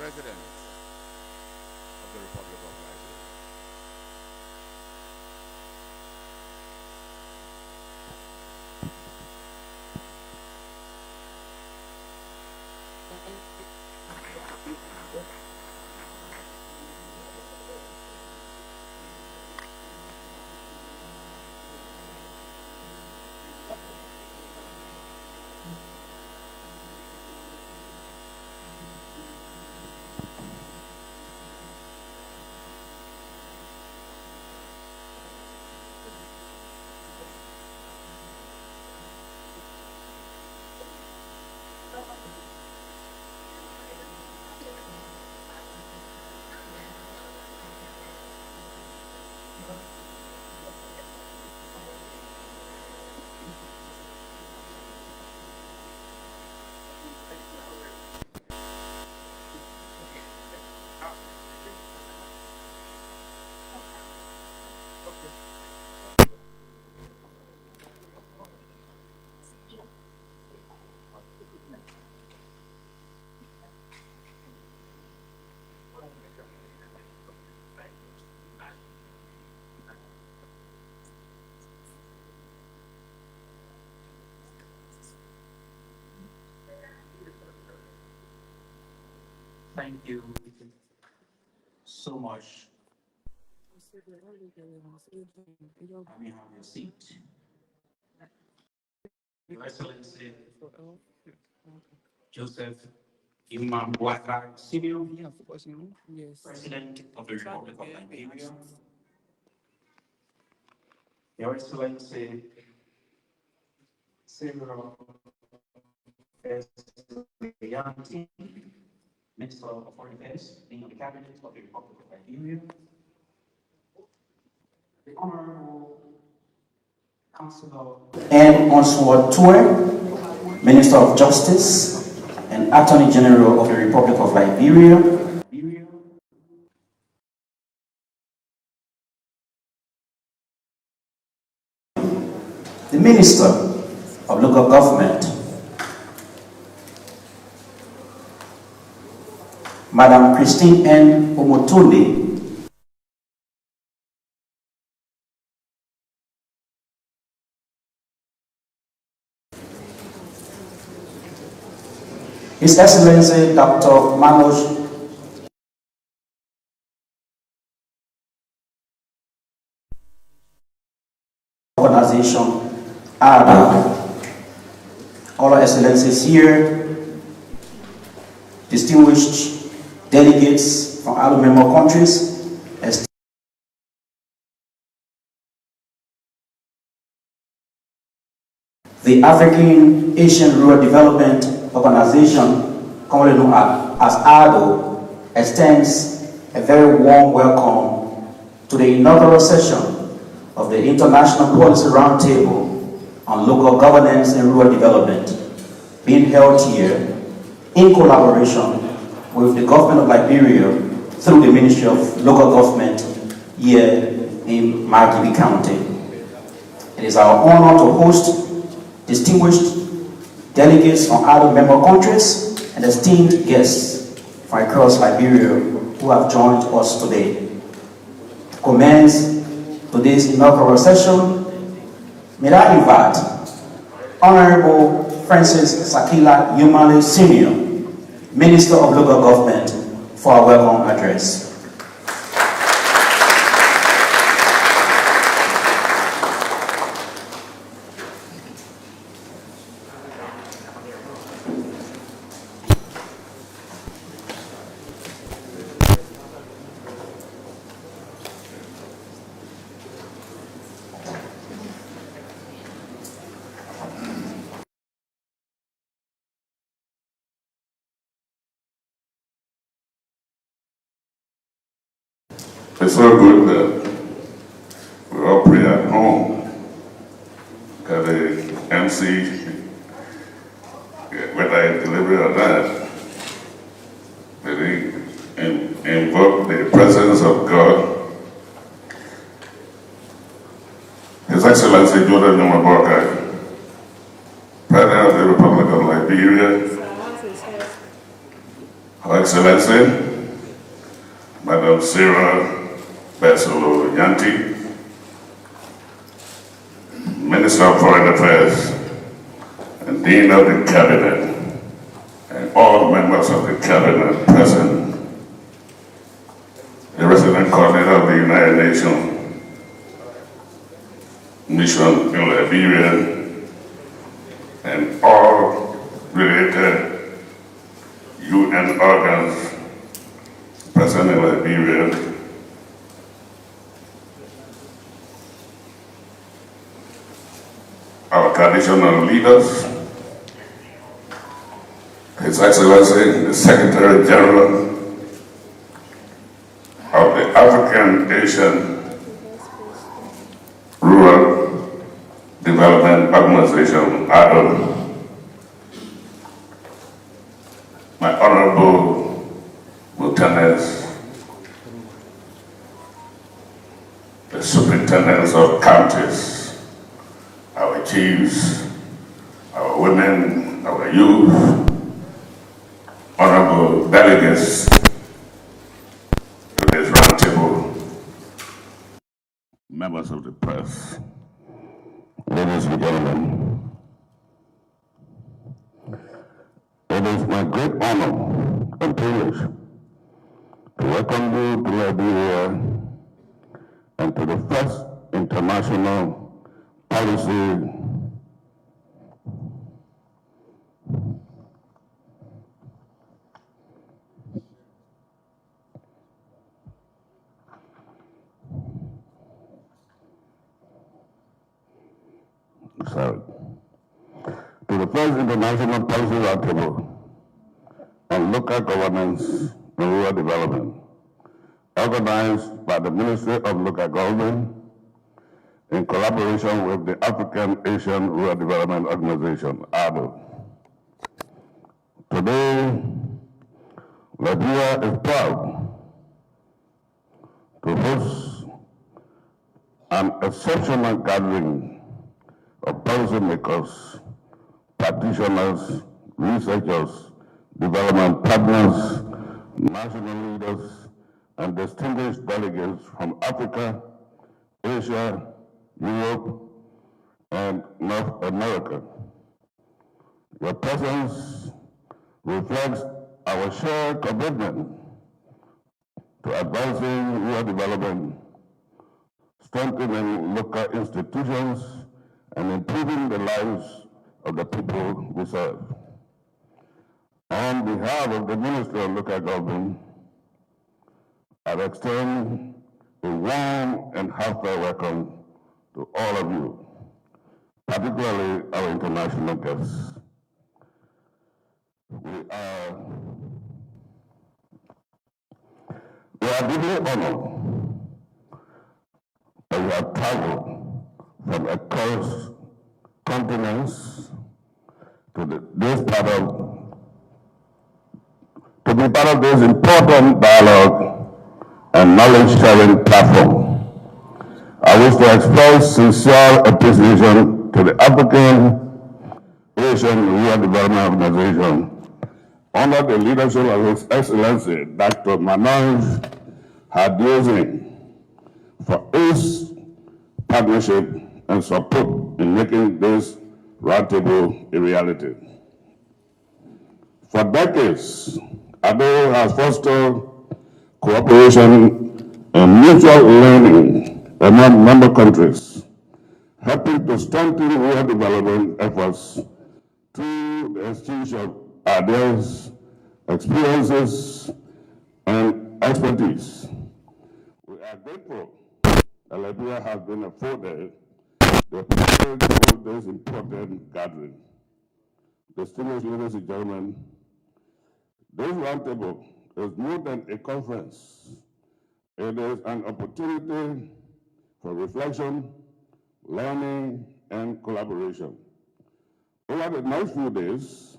President of the Republic of Liberia. Thank you so much. Let me have your seat. Your Excellency Joseph Imam Boakai, Senior President of the Republic of Liberia. Your Excellency Cyril Yanti, Minister of Foreign Affairs, being on the Cabinet of the Republic of Liberia. The Honorable Councillor and Onsword Toure, Minister of Justice and Attorney General of the Republic of Liberia. The Minister of Local Government, Madam Christine N. Omotunde, His Excellency Dr. Manoj Organization, all our excellencies here, distinguished delegates from other member countries, the African Asian Rural Development Organization, commonly known as ADO, extends a very warm welcome to the inaugural session of the International Policy Roundtable on Local Governance and Rural Development, being held here in collaboration with the government of Liberia through the Ministry of Local Government here in Margibi County. It is our honor to host distinguished delegates from other member countries and esteemed guests from across Liberia who have joined us today. To commence today's inaugural session, may I invite Honorable Francis Sakila Yumale Senior, Minister of Local Government, for our welcome address. It's so good that we all pray at home. Got the MC, whether I deliver or not, that they invoke the presence of God. His Excellency Joseph Imam Boakai, President of the Republic of Liberia, Her Excellency, Madam Sarah Basolo Yanti, Minister of Foreign Affairs and Dean of the Cabinet, and all members of the Cabinet present, the Resident Coordinator of the United Nations Mission in Liberia, and all related UN organs present in Liberia, our traditional leaders, His Excellency, the Secretary General of the African Asian Rural Development Organization, ADO, my honorable lieutenants, the superintendents of counties, our chiefs, our women, our youth, honorable delegates to this roundtable, members of the press, ladies and gentlemen, it is my great honor and privilege to welcome you to Liberia and to the first international policy International Policy Roundtable on Local Governance and Rural Development, organized by the Ministry of Local Government in collaboration with the African Asian Rural Development Organization, ADO. Today, Liberia is proud to host an exceptional gathering of policymakers, practitioners, researchers, development partners, national leaders, and distinguished delegates from Africa, Asia, Europe, and North America. Your presence reflects our shared commitment to advancing rural development, strengthening local institutions, and improving the lives of the people we serve. On behalf of the Ministry of Local Government, I extend a warm and heartfelt welcome to all of you, particularly our international guests. We are deeply honored that you have traveled from across continents to be part of this important dialogue and knowledge-sharing platform. I wish to express sincere appreciation to the African Asian Rural Development Organization under the leadership of His Excellency Dr. Manoj Hadiozin for its partnership and support in making this roundtable a reality. For decades, ADO has fostered cooperation and mutual learning among member countries, helping to strengthen rural development efforts through the exchange of ideas, experiences, and expertise. We are grateful that Liberia has been afforded the opportunity to hold this important gathering. Distinguished ladies and gentlemen, this roundtable is more than a conference. It is an opportunity for reflection, learning, and collaboration. Over the next few days,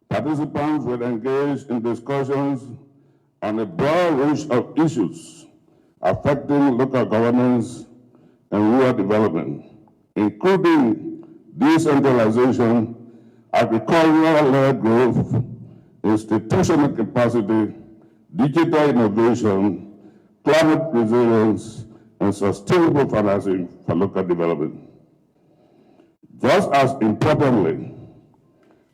participants will engage in discussions on a broad range of issues affecting local governance and rural development, including decentralization, agricultural-led growth, institutional capacity, digital innovation, climate resilience, and sustainable financing for local development. Just as importantly,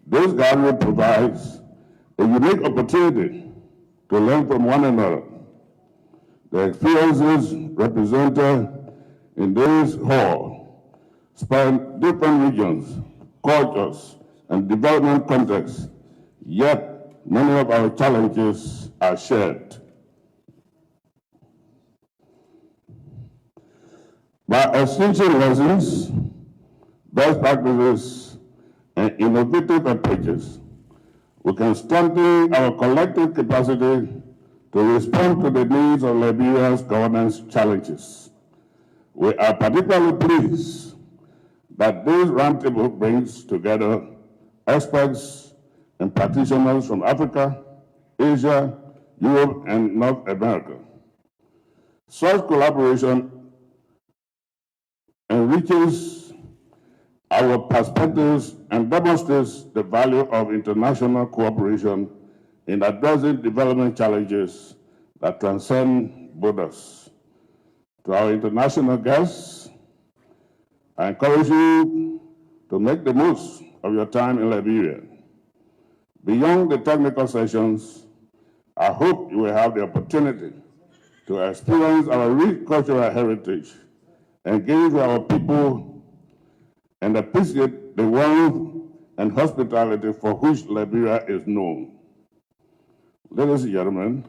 this gathering provides a unique opportunity to learn from one another. The experiences represented in this hall span different regions, cultures, and development contexts, yet many of our challenges are shared. By exchanging lessons, best practices, and innovative approaches, we can strengthen our collective capacity to respond to the needs of Liberia's governance challenges. We are particularly pleased that this roundtable brings together experts and practitioners from Africa, Asia, Europe, and North America. Such collaboration enriches our perspectives and demonstrates the value of international cooperation in addressing development challenges that transcend borders. To our international guests, I encourage you to make the most of your time in Liberia. Beyond the technical sessions, I hope you will have the opportunity to experience our rich cultural heritage, engage with our people, and appreciate the warmth and hospitality for which Liberia is known. Ladies and gentlemen,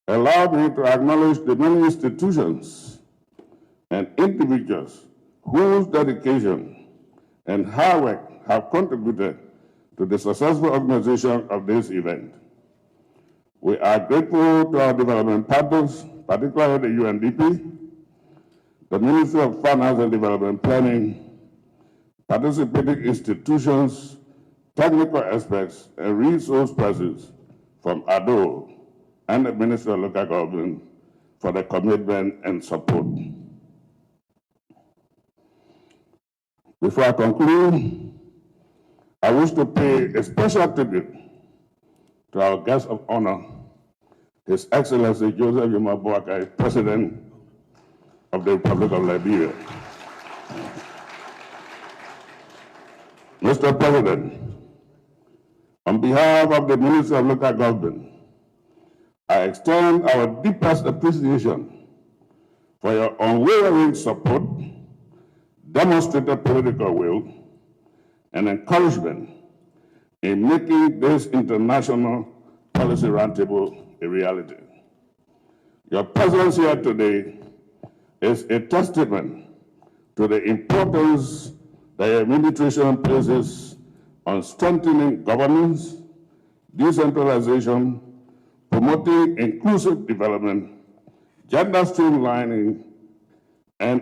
allow me to acknowledge the many institutions and individuals whose dedication and hard work have contributed to the successful organization of this event. We are grateful to our development partners, particularly the UNDP, the Ministry of Finance and Development Planning, participating institutions, technical experts, and resource persons from ADO and the Ministry of Local Government for their commitment and support. Before I conclude, I wish to pay a special tribute to our guest of honor, His Excellency Joseph Boakai, President of the Republic of Liberia. Mr. President, on behalf of the Ministry of Local Government, I extend our deepest appreciation for your unwavering support, demonstrated political will, and encouragement in making this international policy roundtable a reality. Your presence here today is a testament to the importance that your administration places on strengthening governance, decentralization, promoting inclusive development, gender streamlining, and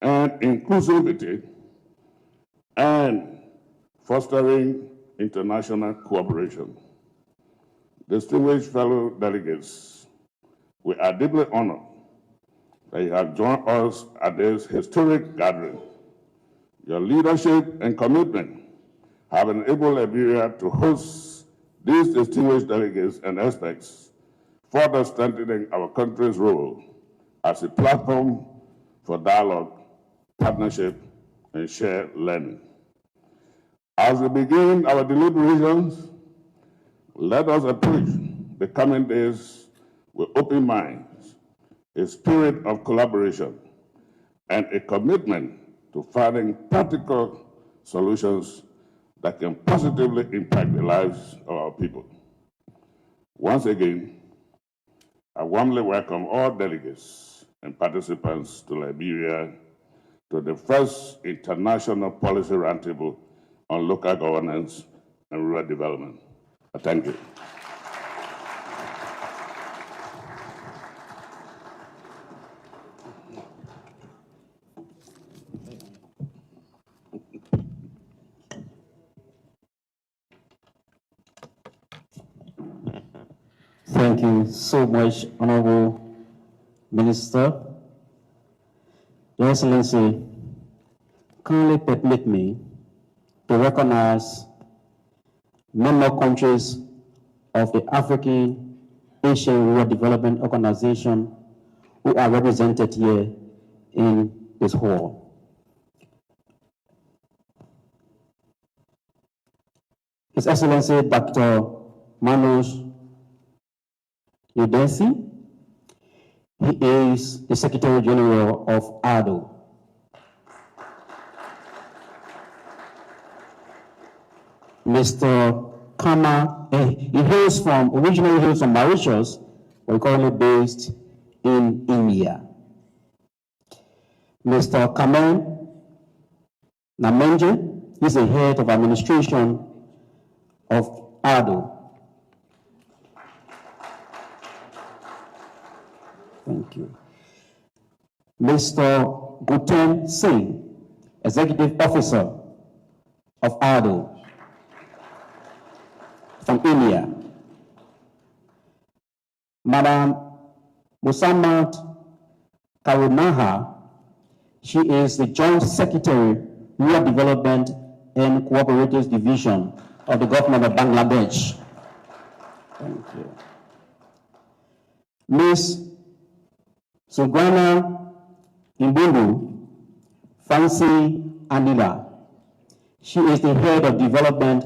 inclusivity, and fostering international cooperation. Distinguished fellow delegates, we are deeply honored that you have joined us at this historic gathering. Your leadership and commitment have enabled Liberia to host these distinguished delegates and experts, further strengthening our country's role as a platform for dialogue, partnership, and shared learning. As we begin our deliberations, let us approach the coming days with open minds, a spirit of collaboration, and a commitment to finding practical solutions that can positively impact the lives of our people. Once again, I warmly welcome all delegates and participants to Liberia to the first International Policy Roundtable on Local Governance and Rural Development. Thank you. Thank you so much, Honorable Minister. Your Excellency, kindly permit me to recognize member countries of the African Asian Rural Development Organization who are represented here in this hall. His Excellency Dr. Manoj Udesi, he is the Secretary General of ADO. Mr. Kama, originally hails from Mauritius, but currently based in India. Mr. Kamen Namenje, he's the head of administration of ADO. Thank you. Mr. Guten Singh, executive officer of ADO from India. Madam Musammat Karunaha, she is the Joint Secretary, Rural Development and Cooperatives Division of the Government of Bangladesh. Thank you. Ms. Sugana Imbundu Fancy Anila, she is the Head of Development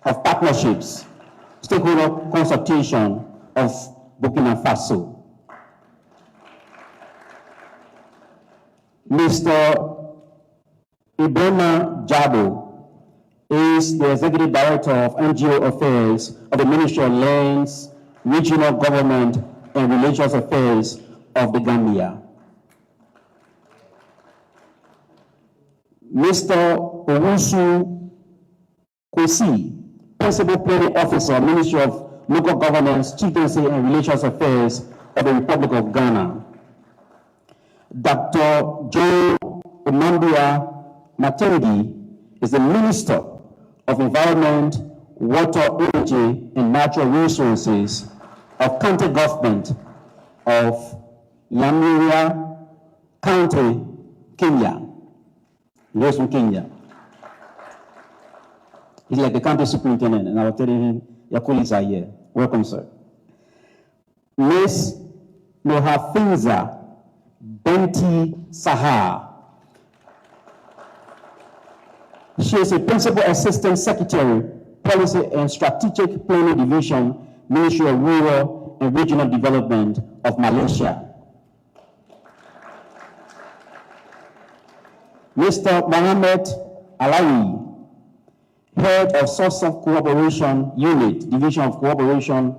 of Partnerships, Stakeholder Consultation of Burkina Faso. Mr. Ibrahima Jabo is the Executive Director of NGO Affairs of the Ministry of Lands, Regional Government and Religious Affairs of the Gambia. Mr. Owusu Kwesi, Principal Planning Officer, Ministry of Local Governance, Chieftaincy and Religious Affairs of the Republic of Ghana. Dr. Joe Omambia Matengi is the Minister of Environment, Water, Energy, and Natural Resources of County Government of Nyamira County, Kenya. He is from Kenya. He's like the county superintendent, and I was telling him, your colleagues are here. Welcome, sir. Ms. Nohafinza Benti Sahar. She is a Principal Assistant Secretary, Policy and Strategic Planning Division, Ministry of Rural and Regional Development of Malaysia. Mr. Mohammed Alawi, Head of Source of Cooperation Unit, Division of Cooperation,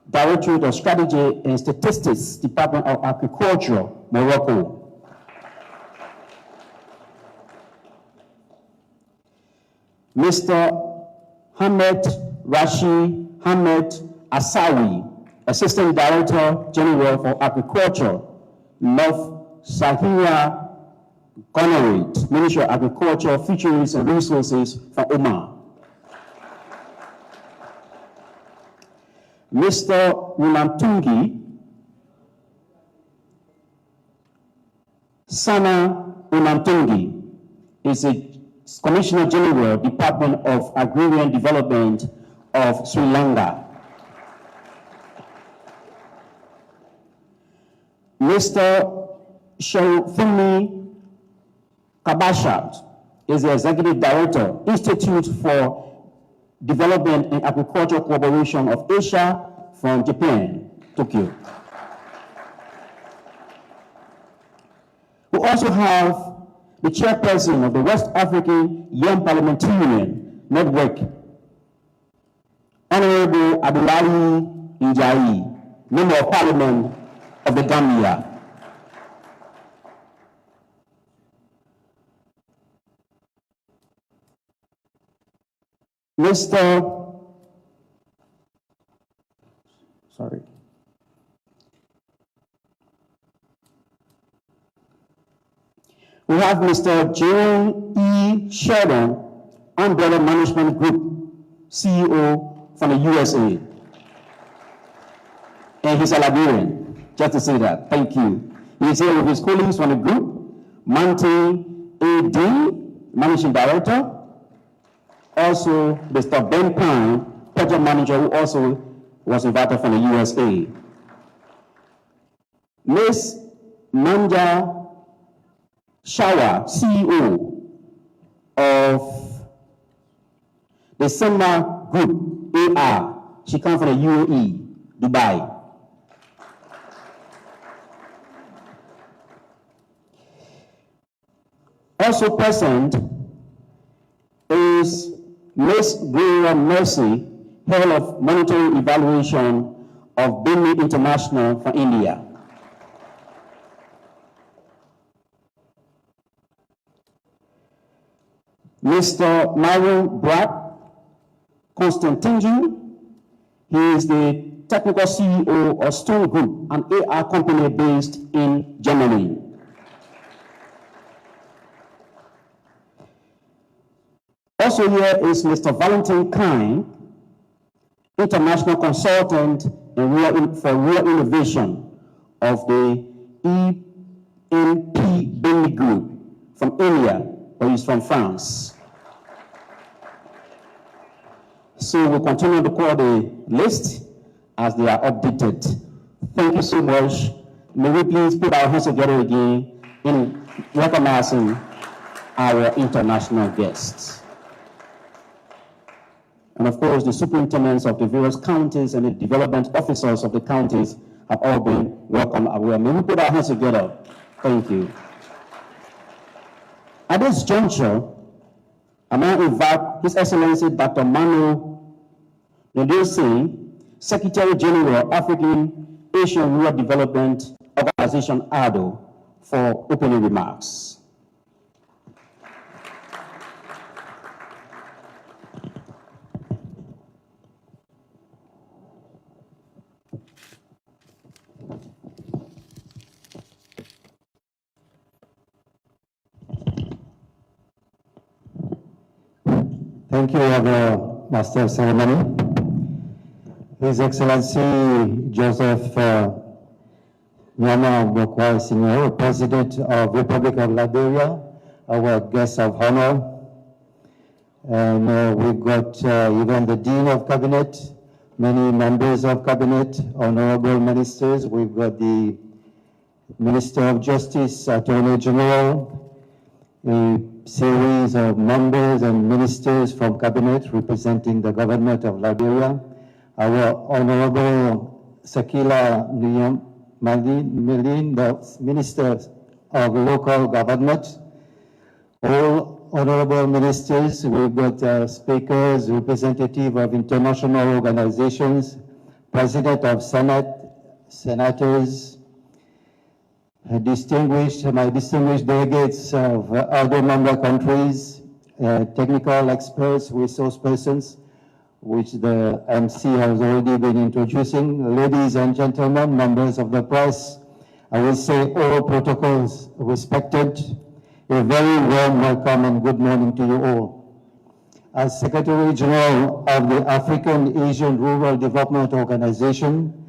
Directorate of Strategy and Statistics, Department of Agriculture, Morocco. Mr. Hamed Rashi Hamed Asawi, Assistant Director General for Agriculture, North Sahara Gonorrhea, Ministry of Agriculture, Fisheries and Resources for Oman. Mr. Unamtungi Sana Unamtungi is a Commissioner General, Department of Agrarian Development of Sri Lanka. Mr. Shofumi Kabashat is the Executive Director, Institute for Development and Agricultural Cooperation of Asia from Japan, Tokyo. We also have the Chairperson of the West African Young Parliamentarian Network, Honorable Abdullahi Njayi, Member of Parliament of the Gambia. We have Mr. Jerome E. Sheldon, Umbrella Management Group, CEO from the USA. And he's a Liberian, just to say that. Thank you. He's here with his colleagues from the group, Monty A.D., Managing Director, Also, Mr. Ben Pine, project manager, who also was invited from the USA. Ms. Manja Shawa, CEO of the Sema Group AR. She comes from the UAE, Dubai. Also present is Ms. Gloria Mercy, Head of Monitoring Evaluation of Bimini International for India. Mr. Myron Brad Constantinju, he is the technical CEO of Stone Group, an AR company based in Germany. Also here is Mr. Valentin Kine, international consultant for rural innovation of the ENP Bimini Group from India, but he's from France. So we'll continue to call the list as they are updated. Thank you so much. May we please put our hands together again in recognizing our international guests. And of course, the superintendents of the various counties and the development officers of the counties have all been welcome as well. May we put our hands together. Thank you. At this juncture, I now invite His Excellency Dr. Manu Nadir Singh, Secretary General, African Asian Rural Development Organization, ADO, for opening remarks. Thank you, Master of Ceremony. His Excellency Joseph Nyama Boakai Senior, President of Republic of Liberia, our guest of honor. And we've got even the Dean of Cabinet, many members of Cabinet, honorable ministers. We've got the Minister of Justice, Attorney General, a series of members and ministers from Cabinet representing the government of Liberia, our Honorable Sakila Milin, the Minister of Local Government, all honorable ministers. We've got speakers, representative of international organizations, president of Senate, senators, my distinguished delegates of other member countries, technical experts, resource persons, which the MC has already been introducing, ladies and gentlemen, members of the press, I will say all protocols respected. A very warm welcome and good morning to you all. As Secretary General of the African Asian Rural Development Organization,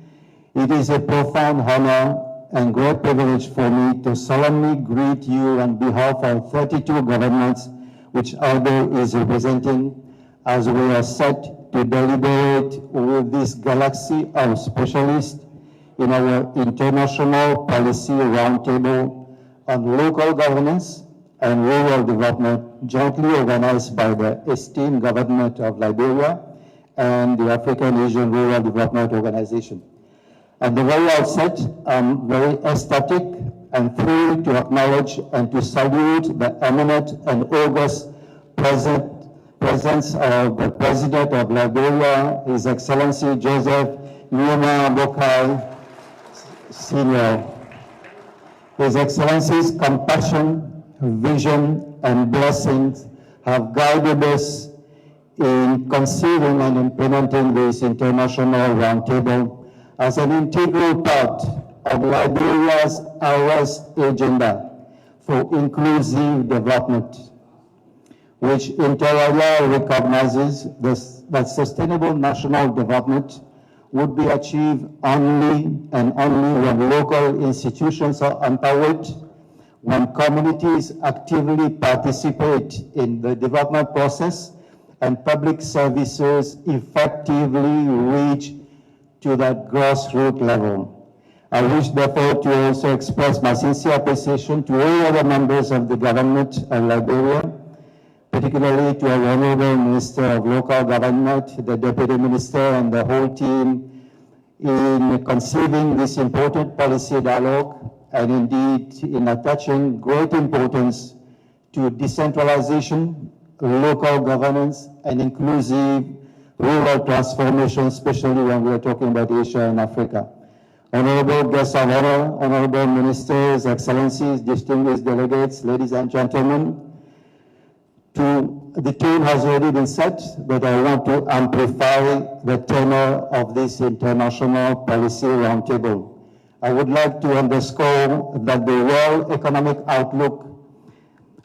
it is a profound honor and great privilege for me to solemnly greet you on behalf of 32 governments which ADO is representing as we are set to deliberate with this galaxy of specialists in our International Policy Roundtable on Local Governance and Rural Development, jointly organized by the esteemed government of Liberia and the African Asian Rural Development Organization. At the very outset, I'm very ecstatic and thrilled to acknowledge and to salute the eminent and august presence of the President of Liberia, His Excellency Joseph Nyama Boakai Senior. His Excellency's compassion, vision, and blessings have guided us in conceiving and implementing this international roundtable as an integral part of Liberia's Arrest agenda for inclusive development, which inter alia recognizes that sustainable national development would be achieved only and only when local institutions are empowered, when communities actively participate in the development process, and public services effectively reach to that grassroots level. I wish, therefore, to also express my sincere appreciation to all other members of the government of Liberia, particularly to our Honorable Minister of Local Government, the Deputy Minister, and the whole team in conceiving this important policy dialogue, and indeed in attaching great importance to decentralization, local governance, and inclusive rural transformation, especially when we are talking about Asia and Africa. Honorable guests of honor, honorable ministers, excellencies, distinguished delegates, ladies and gentlemen, the tone has already been set, but I want to amplify the tenor of this international policy roundtable. I would like to underscore that the World Economic Outlook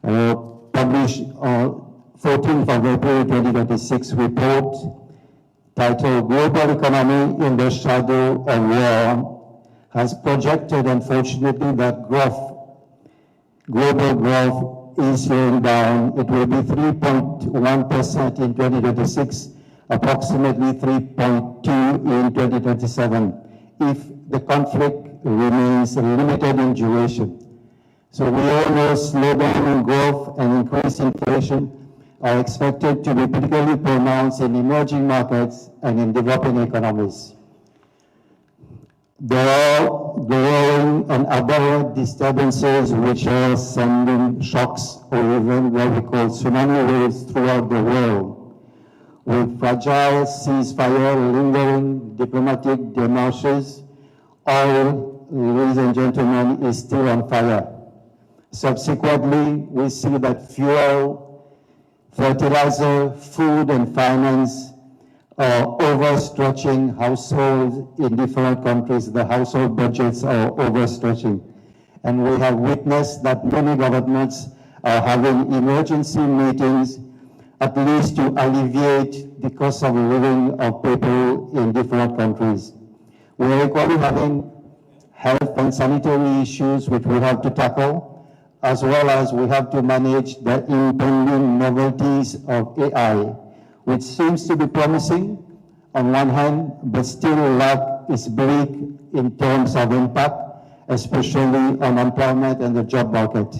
published on 14th of April 2026 report titled Global Economy in the Shadow of War has projected, unfortunately, that global growth is slowing down. It will be 3.1% in 2026, approximately 3.2% in 2027, if the conflict remains limited in duration. So we all know slowdown in growth and increased inflation are expected to be particularly pronounced in emerging markets and in developing economies. There are growing and aberrant disturbances which are sending shocks or even what we call tsunami waves throughout the world. With fragile ceasefire, lingering diplomatic démarches, oil, ladies and gentlemen, is still on fire. Subsequently, we see that fuel, fertilizer, food, and finance are overstretching households in different countries. The household budgets are overstretching. And we have witnessed that many governments are having emergency meetings, at least to alleviate the cost of living of people in different countries. We are equally having health and sanitary issues which we have to tackle, as well as we have to manage the impending novelties of AI, which seems to be promising on one hand, but still is bleak in terms of impact, especially on employment and the job market.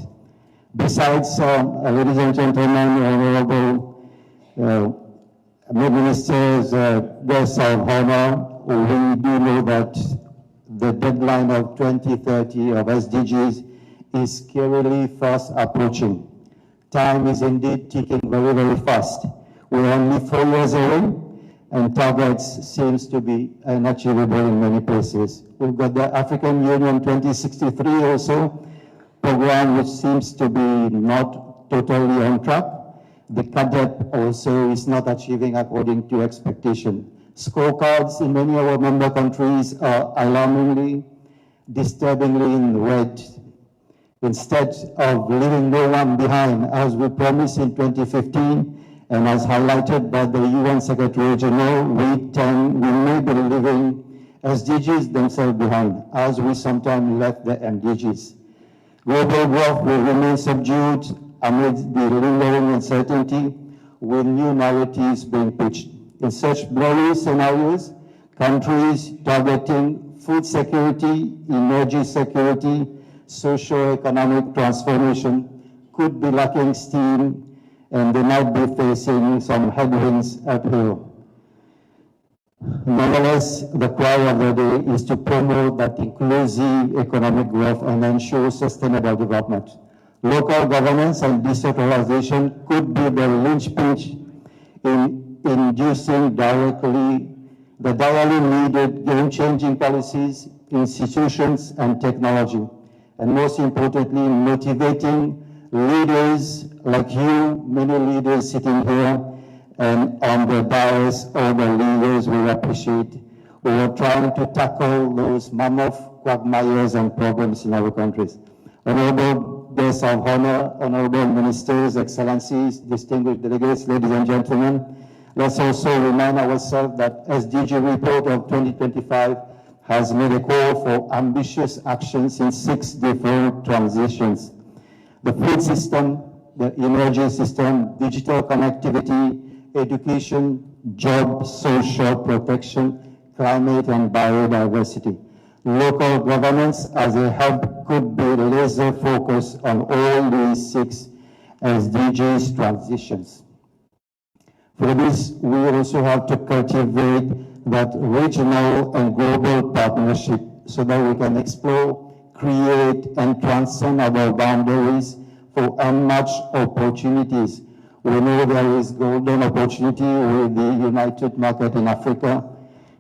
Besides, ladies and gentlemen, honorable ministers, guests of honor, we do know that the deadline of 2030 of SDGs is scarily fast approaching. Time is indeed ticking very, very fast. We're only 4 years away, and targets seems to be unachievable in many places. We've got the African Union 2063 also program, which seems to be not totally on track. The CADEP also is not achieving according to expectation. Scorecards in many of our member countries are alarmingly, disturbingly in red. Instead of leaving no one behind, as we promised in 2015, and as highlighted by the UN Secretary General, we may be leaving SDGs themselves behind, as we sometimes left the MDGs. Global growth will remain subdued amid the lingering uncertainty, with new narratives being pitched. In such blurry scenarios, countries targeting food security, energy security, socio-economic transformation could be lacking steam, and they might be facing some headwinds uphill. Nonetheless, the cry of the day is to promote that inclusive economic growth and ensure sustainable development. Local governance and decentralization could be the linchpin in inducing the direly needed game-changing policies, institutions, and technology. And most importantly, motivating leaders like you, many leaders sitting here, and on the dais, all the leaders we appreciate, who are trying to tackle those mammoth quagmires and problems in our countries. Honorable guests of honor, honorable ministers, excellencies, distinguished delegates, ladies and gentlemen, let's also remind ourselves that SDG report of 2025 has made a call for ambitious actions in 6 different transitions: the food system, the energy system, digital connectivity, education, job, social protection, climate, and biodiversity. Local governance as a hub could be laser focused on all these 6 SDGs transitions. For this, we also have to cultivate that regional and global partnership so that we can explore, create, and transcend our boundaries for unmatched opportunities. We know there is golden opportunity with the United Market in Africa,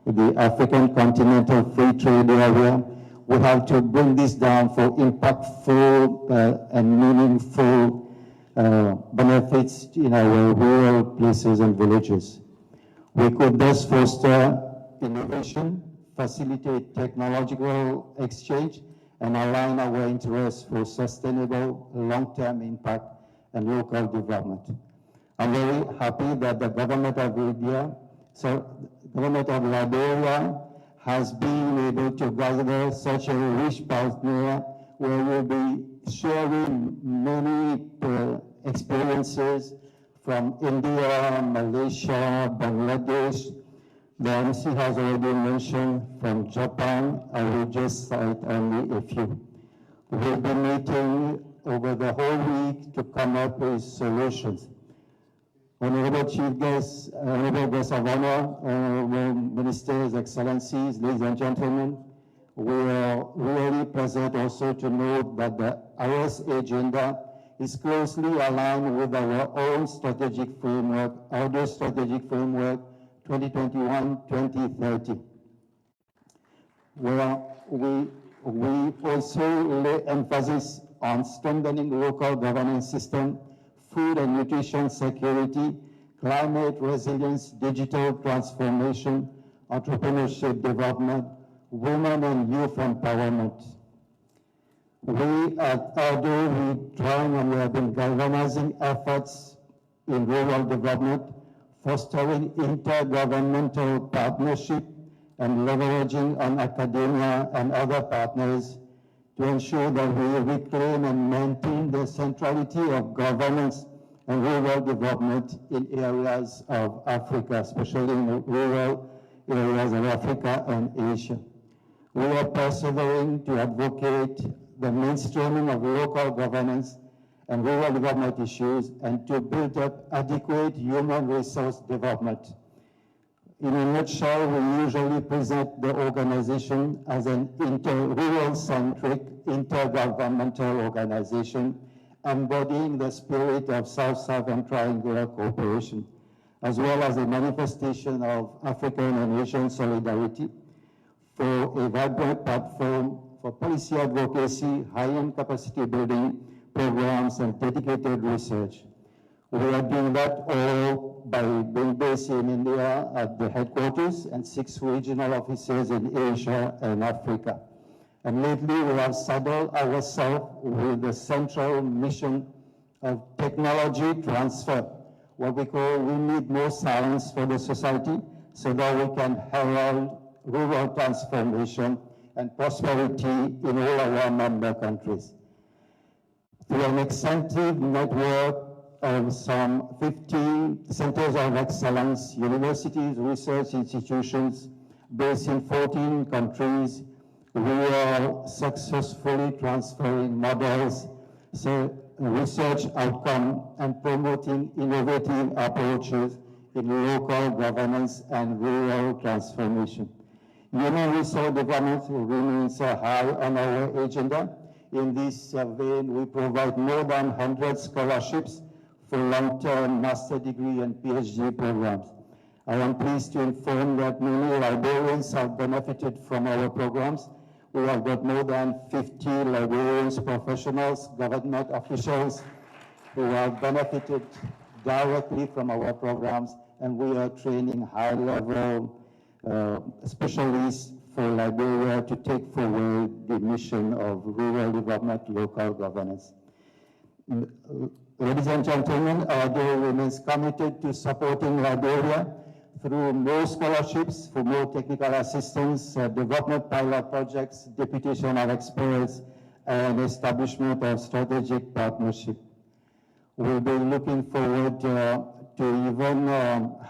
the African Continental Free Trade Area. We have to bring this down for impactful and meaningful benefits in our rural places and villages. We could thus foster innovation, facilitate technological exchange, and align our interests for sustainable long-term impact and local development. I'm very happy that the government of Liberia has been able to gather such a rich partner where we'll be sharing many experiences from India, Malaysia, Bangladesh. The MC has already mentioned from Japan. I will just cite only a few. We'll be meeting over the whole week to come up with solutions. Honorable Chief Guests, Honorable Guests of Honor, Honorable Ministers, Excellencies, ladies and gentlemen, we are really pleased also to note that the IS agenda is closely aligned with our own strategic framework, our strategic framework 2021-2030, where we also lay emphasis on strengthening local governance system, food and nutrition security, climate resilience, digital transformation, entrepreneurship development, women and youth empowerment. We at ARDO, we have been galvanizing efforts in rural development, fostering intergovernmental partnership, and leveraging on academia and other partners to ensure that we reclaim and maintain the centrality of governance and rural development in areas of Africa, especially in the rural areas of Africa and Asia. We are persevering to advocate the mainstreaming of local governance and rural development issues and to build up adequate human resource development. In a nutshell, we usually present the organization as an rural-centric, intergovernmental organization embodying the spirit of South-South and triangular cooperation, as well as a manifestation of African and Asian solidarity for a vibrant platform for policy advocacy, high-end capacity building programs, and dedicated research. We are doing that all by being based in India at the headquarters and 6 regional offices in Asia and Africa. And lately, we have saddled ourselves with the central mission of technology transfer, what we call we need more science for the society so that we can herald rural transformation and prosperity in all our member countries. Through an extensive network of some 15 centers of excellence, universities, research institutions based in 14 countries, we are successfully transferring models, research outcome, and promoting innovative approaches in local governance and rural transformation. Human resource development remains high on our agenda. In this vein, we provide more than 100 scholarships for long-term master degree and PhD programs. I am pleased to inform that many librarians have benefited from our programs. We have got more than 50 librarians, professionals, government officials who have benefited directly from our programs, and we are training high-level specialists for Liberia to take forward the mission of rural development, local governance. Ladies and gentlemen, ARDO remains committed to supporting Liberia through more scholarships, for more technical assistance, development pilot projects, deputation of experts, and establishment of strategic partnership. We'll be looking forward to to even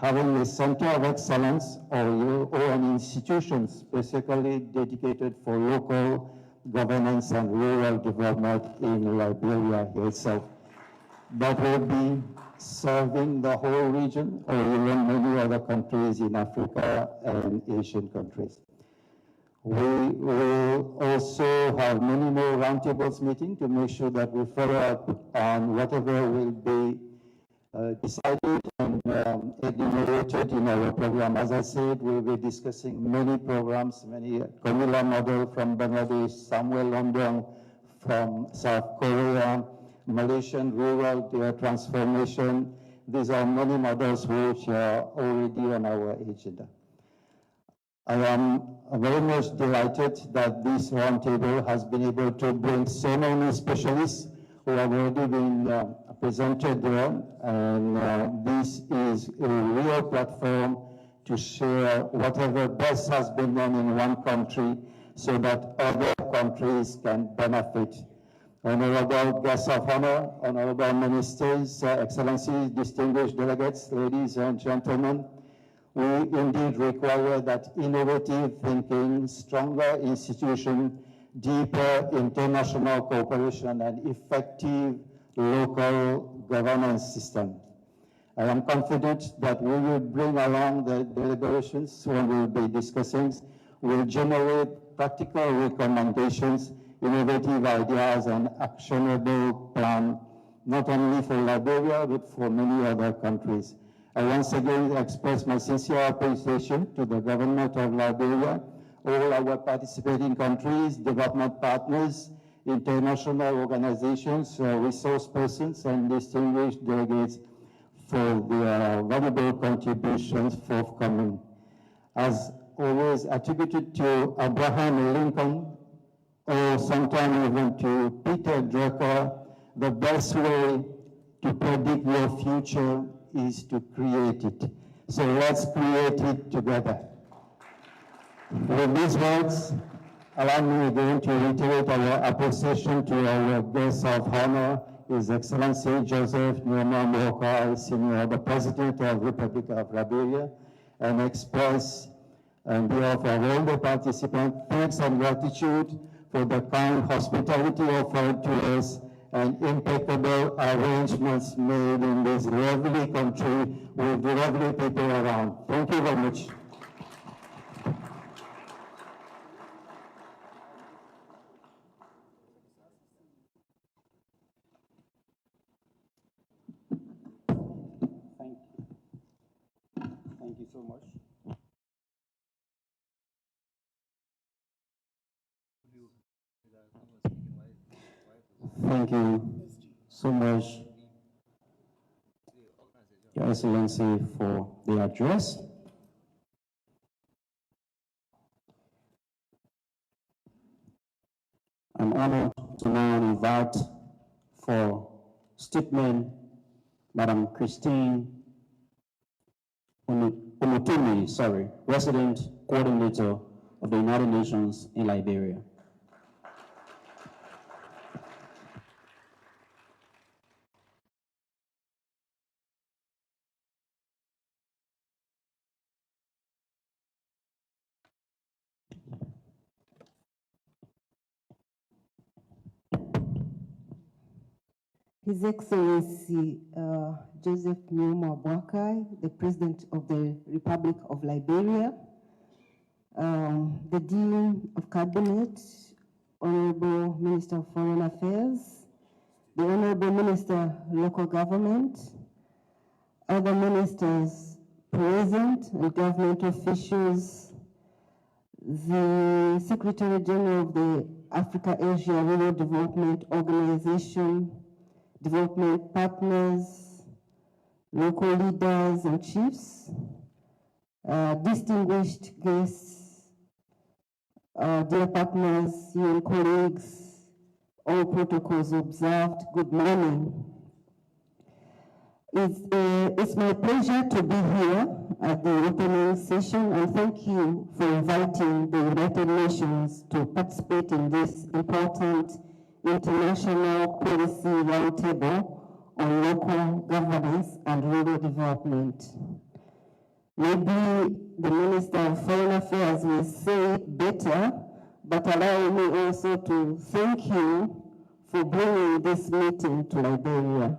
having a center of excellence or an institution specifically dedicated for local governance and rural development in Liberia itself. That will be serving the whole region or even many other countries in Africa and Asian countries. We will also have many more roundtables meetings to make sure that we follow up on whatever will be decided and enumerated in our program. As I said, we'll be discussing many programs, many Comila model from Bangladesh, Samuel London from South Korea, Malaysian rural transformation. These are many models which are already on our agenda. I am very much delighted that this roundtable has been able to bring so many specialists who have already been presented there, and this is a real platform to share whatever best has been done in one country so that other countries can benefit. Honorable guests of honor, honorable ministers, excellencies, distinguished delegates, ladies and gentlemen, we indeed require that innovative thinking, stronger institution, deeper international cooperation, and effective local governance system. I am confident that we will bring along the deliberations when we will be discussing, will generate practical recommendations, innovative ideas, and actionable plan, not only for Liberia, but for many other countries. I once again express my sincere appreciation to the government of Liberia, all our participating countries, development partners, international organizations, resource persons, and distinguished delegates for their valuable contributions forthcoming. As always attributed to Abraham Lincoln, or sometime even to Peter Drucker, the best way to predict your future is to create it. So let's create it together. With these words, allow me again to reiterate our appreciation to our guest of honor, His Excellency Joseph Nyoma Boakai, Senior, the President of the Republic of Liberia, and express on behalf of all the participants thanks and gratitude for the kind hospitality offered to us and impeccable arrangements made in this lovely country with lovely people around. Thank you very much. Thank you so much. Thank you so much, Your Excellency, for the address. I'm honored to now invite for statement Madam Christine Umutumi, Resident Coordinator of the United Nations in Liberia. His Excellency Joseph Nyoma Boakai, the President of the Republic of Liberia, the Dean of Cabinet, Honorable Minister of Foreign Affairs, the Honorable Minister Local Government, other ministers present and government officials, the Secretary General of the Africa-Asia Rural Development Organization, development partners, local leaders and chiefs, distinguished guests, dear partners, UN colleagues, all protocols observed, good morning. It's my pleasure to be here at the opening session, and thank you for inviting the United Nations to participate in this important international policy roundtable on local governance and rural development. Maybe the Minister of Foreign Affairs will say it better, but allow me also to thank you for bringing this meeting to Liberia.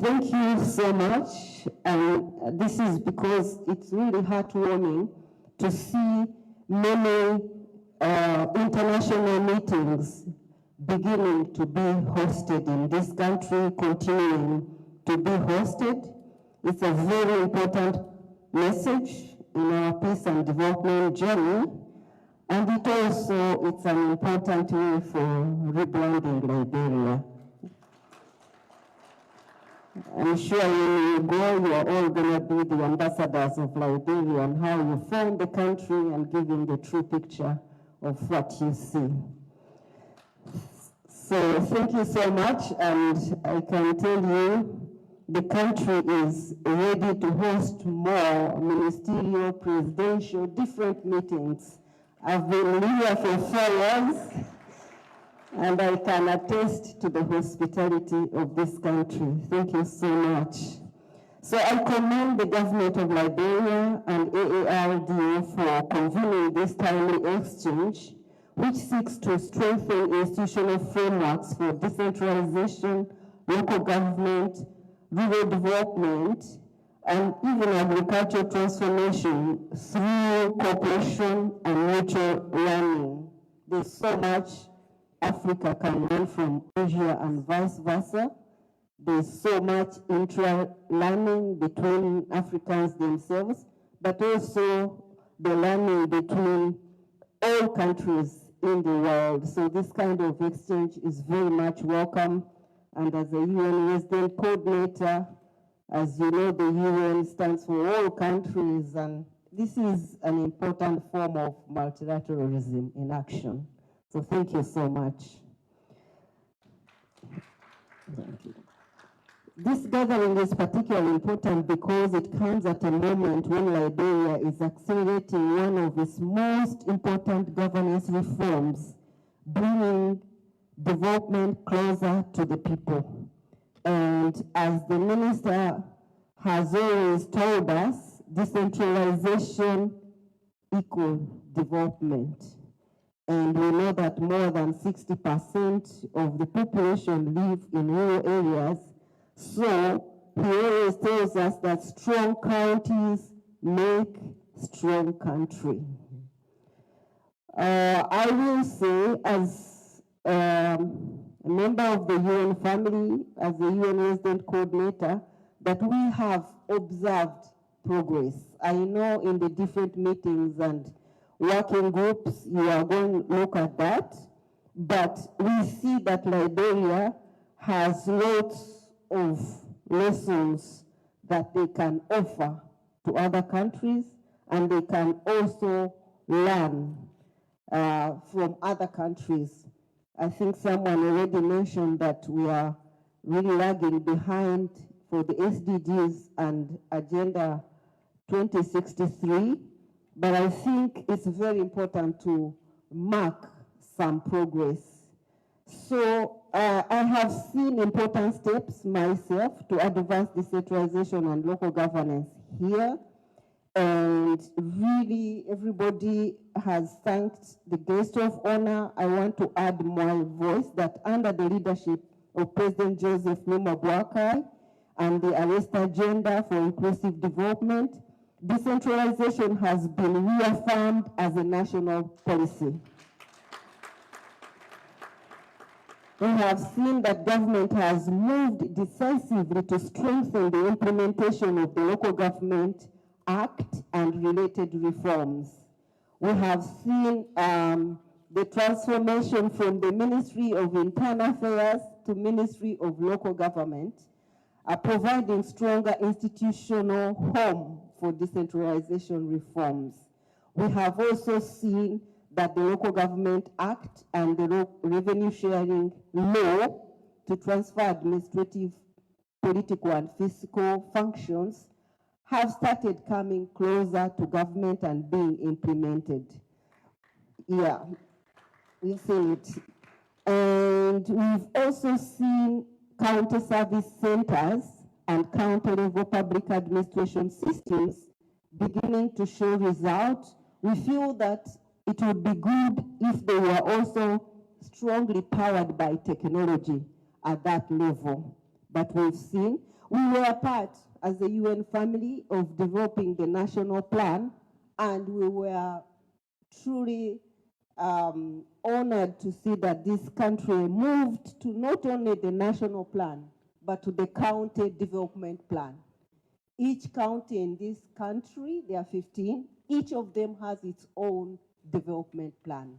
Thank you so much, and this is because it's really heartwarming to see many international meetings beginning to be hosted in this country, continuing to be hosted. It's a very important message in our peace and development journey, and it's an important way for rebranding Liberia. I'm sure when you go, you are all going to be the ambassadors of Liberia and how you found the country and giving the true picture of what you see. So thank you so much, and I can tell you the country is ready to host more ministerial, presidential, different meetings. I've been here for 4 years, and I can attest to the hospitality of this country. Thank you so much. So I commend the government of Liberia and AARDO for convening this timely exchange, which seeks to strengthen institutional frameworks for decentralization, local government, rural development, and even agricultural transformation through cooperation and mutual learning. There's so much Africa can learn from Asia and vice versa. There's so much intra-learning between Africans themselves, but also the learning between all countries in the world. So this kind of exchange is very much welcome. And as a UN resident coordinator, as you know, the UN stands for all countries, and this is an important form of multilateralism in action. So thank you so much. Thank you. This gathering is particularly important because it comes at a moment when Liberia is accelerating one of its most important governance reforms, bringing development closer to the people. And as the minister has always told us, decentralization equals development. And we know that more than 60% of the population live in rural areas. So he always tells us that strong counties make strong country. I will say, as a member of the UN family, as a UN resident coordinator, that we have observed progress. I know in the different meetings and working groups, you are going to look at that, but we see that Liberia has lots of lessons that they can offer to other countries, and they can also learn from other countries. I think someone already mentioned that we are really lagging behind for the SDGs and Agenda 2063, but I think it's very important to mark some progress. So I have seen important steps myself to advance decentralization and local governance here. And really, everybody has thanked the guest of honor. I want to add my voice that under the leadership of President Joseph Numa Boakai and the Arrest Agenda for Inclusive Development, decentralization has been reaffirmed as a national policy. We have seen that government has moved decisively to strengthen the implementation of the Local Government Act and related reforms. We have seen the transformation from the Ministry of Internal Affairs to Ministry of Local Government, providing stronger institutional home for decentralization reforms. We have also seen that the Local Government Act and the Revenue Sharing Law to transfer administrative, political, and fiscal functions have started coming closer to government and being implemented. Yeah, we've seen it. And we've also seen county service centers and county-level public administration systems beginning to show results. We feel that it would be good if they were also strongly powered by technology at that level. But we've seen, we were part as a UN family of developing the national plan, and we were truly honored to see that this country moved to not only the national plan, but to the county development plan. Each county in this country, there are 15, each of them has its own development plan.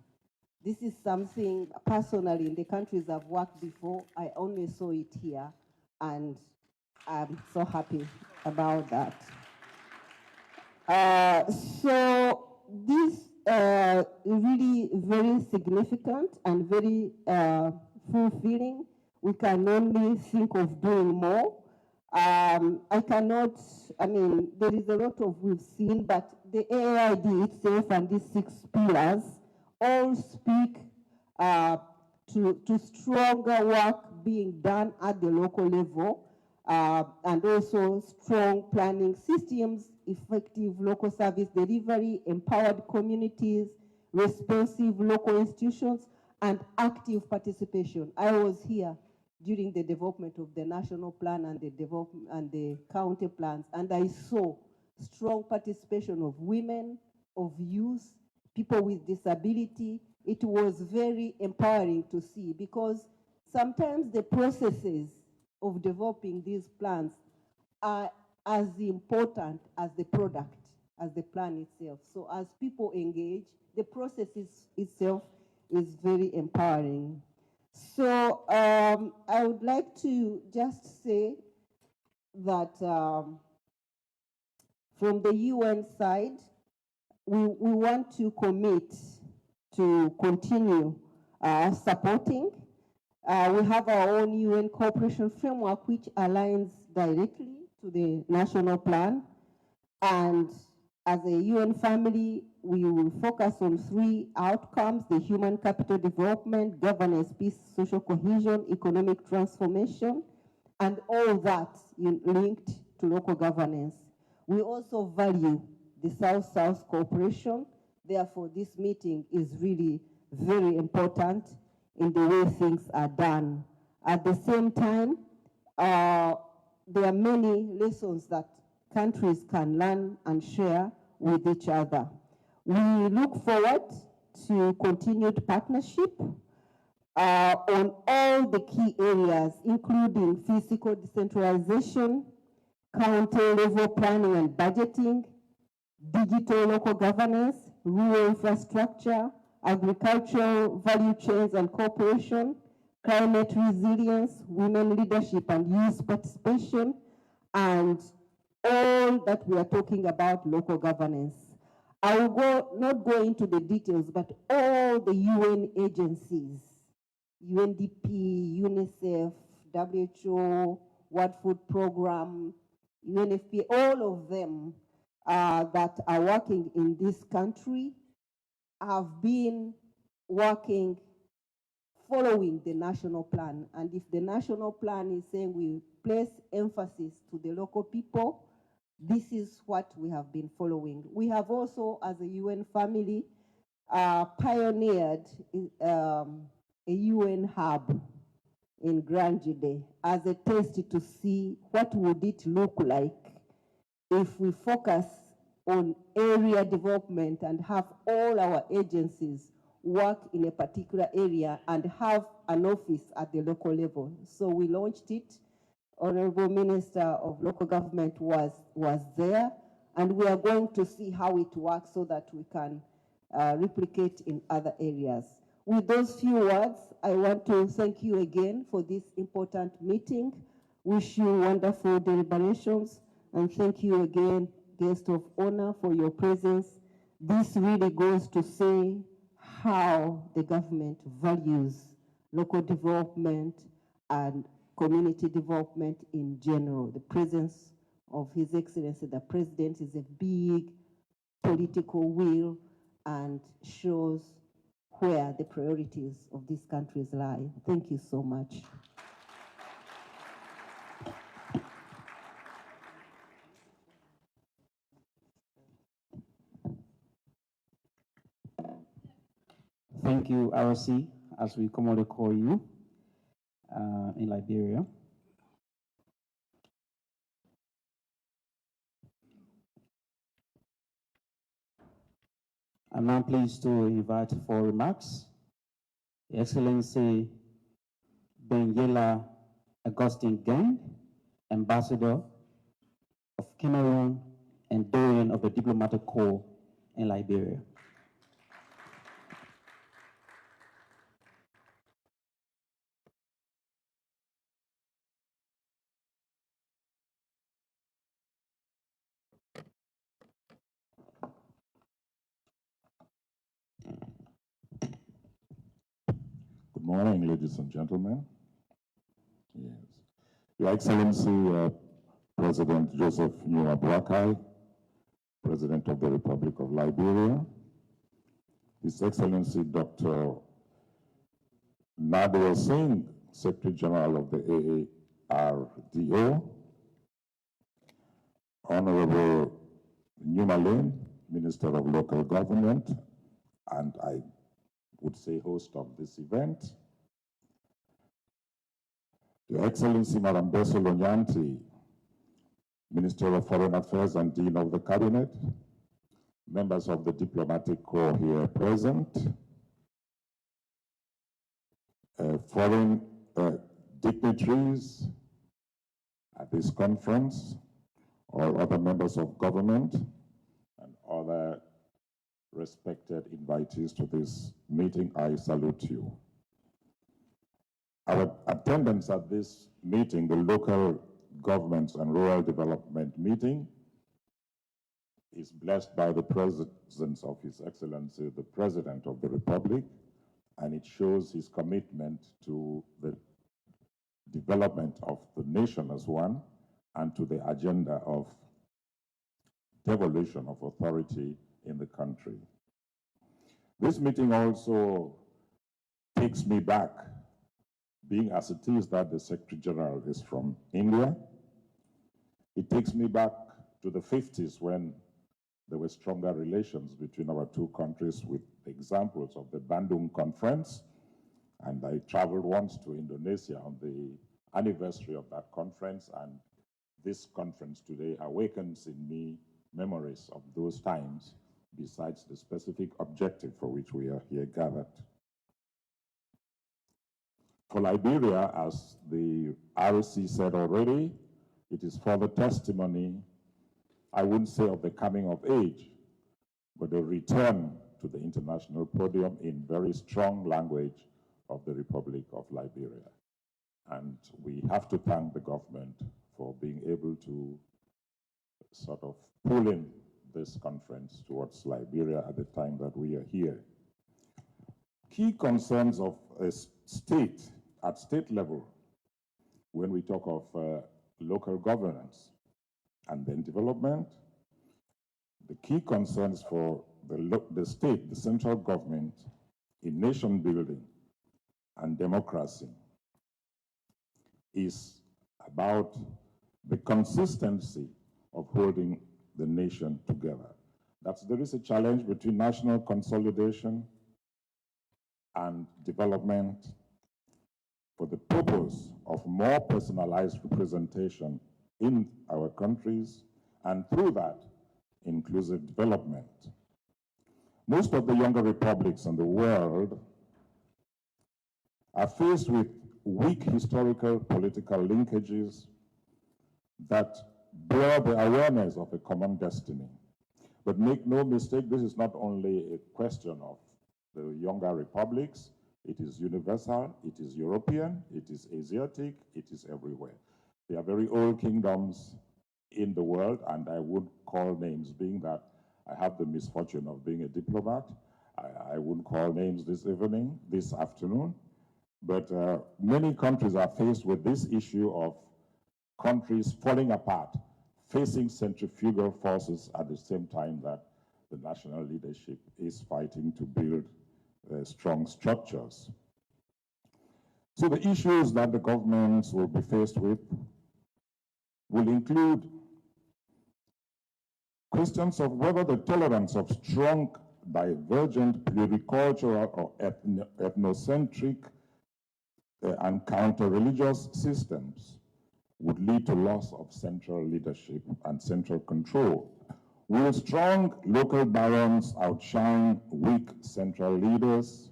This is something personally in the countries I've worked before, I only saw it here, and I'm so happy about that. So this is really very significant and very fulfilling. We can only think of doing more. I cannot, there is a lot of we've seen, but the AID itself and these 6 pillars all speak to stronger work being done at the local level, and also strong planning systems, effective local service delivery, empowered communities, responsive local institutions, and active participation. I was here during the development of the national plan and the county plans, and I saw strong participation of women, of youth, people with disability. It was very empowering to see, because sometimes the processes of developing these plans are as important as the product, as the plan itself. So as people engage, the process itself is very empowering. So I would like to just say that from the UN side, we want to commit to continue supporting. We have our own UN cooperation framework, which aligns directly to the national plan. And as a UN family, we will focus on 3 outcomes: the human capital development, governance, peace, social cohesion, economic transformation, and all that linked to local governance. We also value the South-South cooperation. Therefore, this meeting is really very important in the way things are done. At the same time, there are many lessons that countries can learn and share with each other. We look forward to continued partnership on all the key areas, including physical decentralization, county-level planning and budgeting, digital local governance, rural infrastructure, agricultural value chains and cooperation, climate resilience, women leadership and youth participation, and all that we are talking about local governance. I will not go into the details, but all the UN agencies, UNDP, UNICEF, WHO, World Food Program, UNFPA, all of them that are working in this country have been working following the national plan. And if the national plan is saying we place emphasis to the local people, this is what we have been following. We have also, as a UN family, pioneered a UN hub in Granjide as a test to see what would it look like if we focus on area development and have all our agencies work in a particular area and have an office at the local level. So we launched it. Honorable Minister of Local Government was there, and we are going to see how it works so that we can replicate in other areas. With those few words, I want to thank you again for this important meeting. Wish you wonderful deliberations, and thank you again, guest of honor, for your presence. This really goes to say how the government values local development and community development in general. The presence of His Excellency, the President, is a big political will and shows where the priorities of these countries lie. Thank you so much. Thank you, RC, as we commonly call you in Liberia. I'm now pleased to invite for remarks Excellency Benjela Augustine Gang, Ambassador of Cameroon and Doyen of the Diplomatic Corps in Liberia. Good morning, ladies and gentlemen. Yes. Your Excellency, President Joseph Nua Boakai, President of the Republic of Liberia, His Excellency Dr. Nadia Singh, Secretary General of the AARDO, Honorable Numa Lane, Minister of Local Government, and I would say host of this event, Your Excellency Madam Beso Lonyanti, Minister of Foreign Affairs and Dean of the Cabinet, members of the Diplomatic Corps here present, foreign dignitaries at this conference, or other members of government, and other respected invitees to this meeting, I salute you. Our attendance at this meeting, the Local Governance and Rural Development meeting, is blessed by the presence of His Excellency, the President of the Republic, and it shows his commitment to the development of the nation as one and to the agenda of devolution of authority in the country. This meeting also takes me back, being as it is that the Secretary General is from India. It takes me back to the 50s when there were stronger relations between our two countries, with examples of the Bandung Conference. And I traveled once to Indonesia on the anniversary of that conference, and this conference today awakens in me memories of those times, besides the specific objective for which we are here gathered. For Liberia, as the RC said already, it is further testimony, I wouldn't say of the coming of age, but a return to the international podium in very strong language of the Republic of Liberia. And we have to thank the government for being able to sort of pull in this conference towards Liberia at the time that we are here. Key concerns of a state, at state level, when we talk of local governance and then development, the key concerns for the state, the central government, in nation building and democracy is about the consistency of holding the nation together. There is a challenge between national consolidation and development for the purpose of more personalized representation in our countries, and through that, inclusive development. Most of the younger republics in the world are faced with weak historical political linkages that blur the awareness of a common destiny. But make no mistake, this is not only a question of the younger republics. It is universal, it is European, it is Asiatic, it is everywhere. They are very old kingdoms in the world, and I would call names, being that I have the misfortune of being a diplomat. I wouldn't call names this afternoon, but many countries are faced with this issue of countries falling apart, facing centrifugal forces at the same time that the national leadership is fighting to build strong structures. So the issues that the governments will be faced with will include questions of whether the tolerance of strong, divergent, pluricultural or ethnocentric and counter-religious systems would lead to loss of central leadership and central control. Will strong local barons outshine weak central leaders?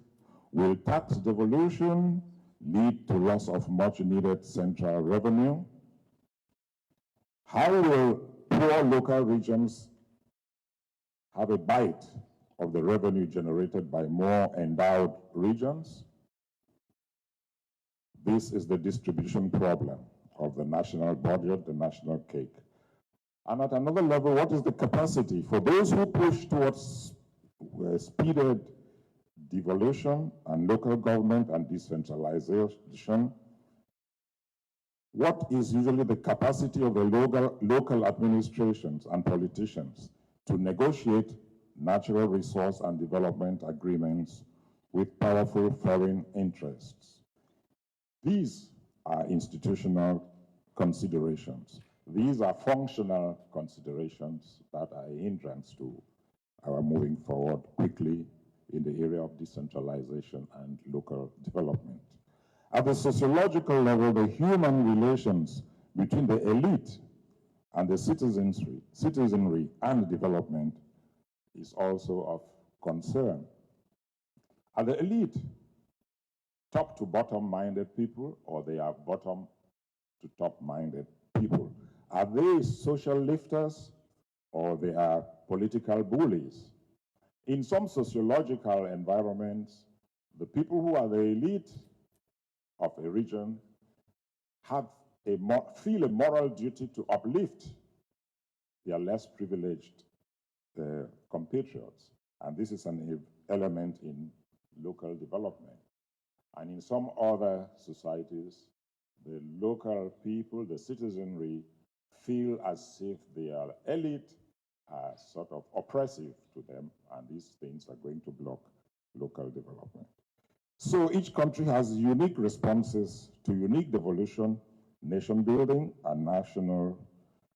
Will tax devolution lead to loss of much-needed central revenue? How will poor local regions have a bite of the revenue generated by more endowed regions? This is the distribution problem of the national budget, the national cake. And at another level, what is the capacity for those who push towards speeded devolution and local government and decentralization? What is usually the capacity of the local administrations and politicians to negotiate natural resource and development agreements with powerful foreign interests? These are institutional considerations. These are functional considerations that are a hindrance to our moving forward quickly in the area of decentralization and local development. At the sociological level, the human relations between the elite and the citizenry and development is also of concern. Are the elite top to bottom minded people, or they are bottom to top minded people? Are they social lifters, or they are political bullies? In some sociological environments, the people who are the elite of a region feel a moral duty to uplift their less privileged compatriots. And this is an element in local development. And in some other societies, the local people, the citizenry, feel as if their elite are sort of oppressive to them, and these things are going to block local development. So each country has unique responses to unique devolution, nation building, and national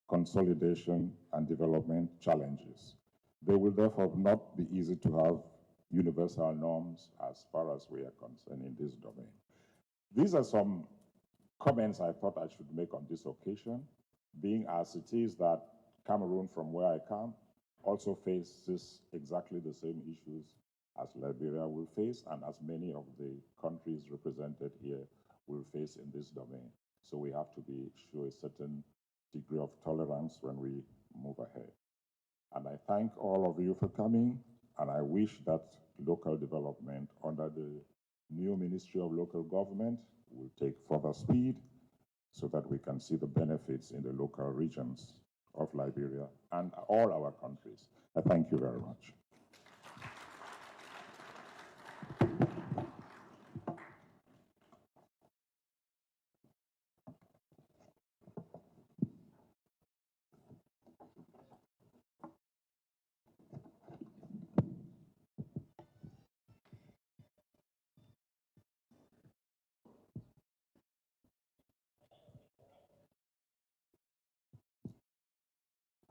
consolidation and development challenges. They will therefore not be easy to have universal norms as far as we are concerned in this domain. These are some comments I thought I should make on this occasion, being as it is that Cameroon, from where I come, also faces exactly the same issues as Liberia will face, and as many of the countries represented here will face in this domain. So we have to show a certain degree of tolerance when we move ahead. And I thank all of you for coming, and I wish that local development under the new Ministry of Local Government will take further speed so that we can see the benefits in the local regions of Liberia and all our countries. I thank you very much.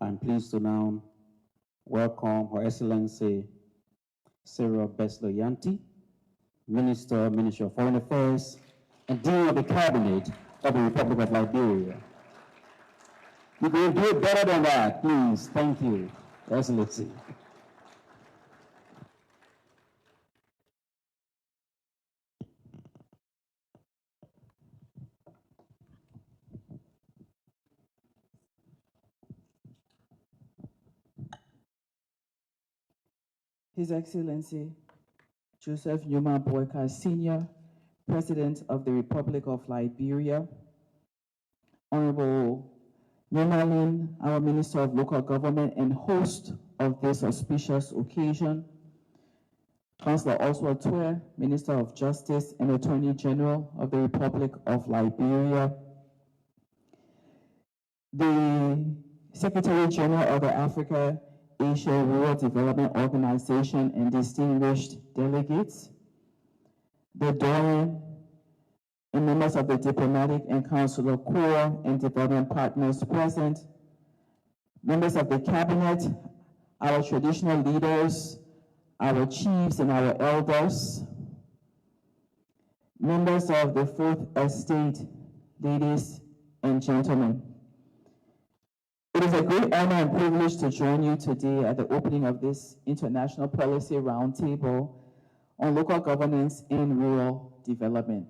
I'm pleased to now welcome Her Excellency Cyril Besloyanti, Ministry of Foreign Affairs, and Dean of the Cabinet of the Republic of Liberia. You can do it better than that, please. Thank you, Your Excellency. His Excellency Joseph Numa Boakai Sr., President of the Republic of Liberia, Honorable Nyomalin, our Minister of Local Government and host of this auspicious occasion, Councillor Oswald Twer, Minister of Justice and Attorney General of the Republic of Liberia, the Secretary General of the Africa Asia Rural Development Organization and distinguished delegates, the Doyen, and members of the diplomatic and consular corps and development partners present, members of the cabinet, our traditional leaders, our chiefs and our elders, members of the Fourth Estate, ladies and gentlemen. It is a great honor and privilege to join you today at the opening of this International Policy Roundtable on local governance and rural development.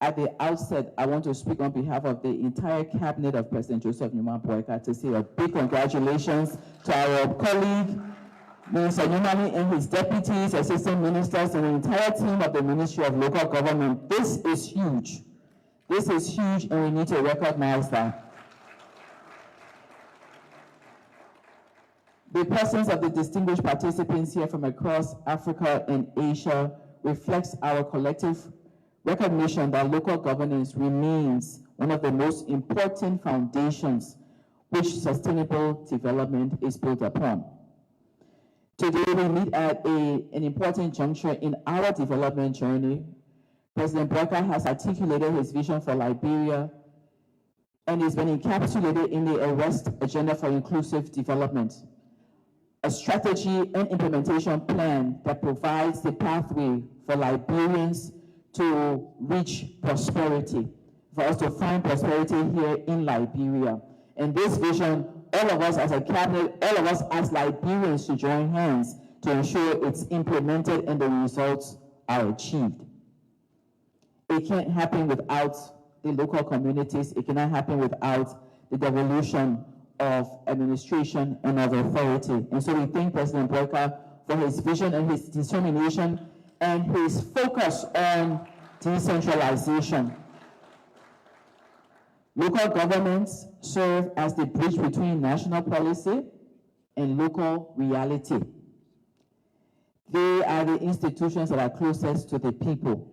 At the outset, I want to speak on behalf of the entire cabinet of President Joseph Numa Boakai to say a big congratulations to our colleague, Minister Numani, and his deputies, assistant ministers, and the entire team of the Ministry of Local Government. This is huge. This is huge, and we need to recognize that. The presence of the distinguished participants here from across Africa and Asia reflects our collective recognition that local governance remains one of the most important foundations which sustainable development is built upon. Today, we meet at an important juncture in our development journey. President Boakai has articulated his vision for Liberia and it's been encapsulated in the Arrest Agenda for Inclusive Development, a strategy and implementation plan that provides the pathway for Liberians to reach prosperity, for us to find prosperity here in Liberia. And this vision, all of us as a cabinet, all of us as Liberians to join hands to ensure it's implemented and the results are achieved. It can't happen without the local communities. It cannot happen without the devolution of administration and of authority. And so we thank President Boakai for his vision and his determination and his focus on decentralization. Local governments serve as the bridge between national policy and local reality. They are the institutions that are closest to the people.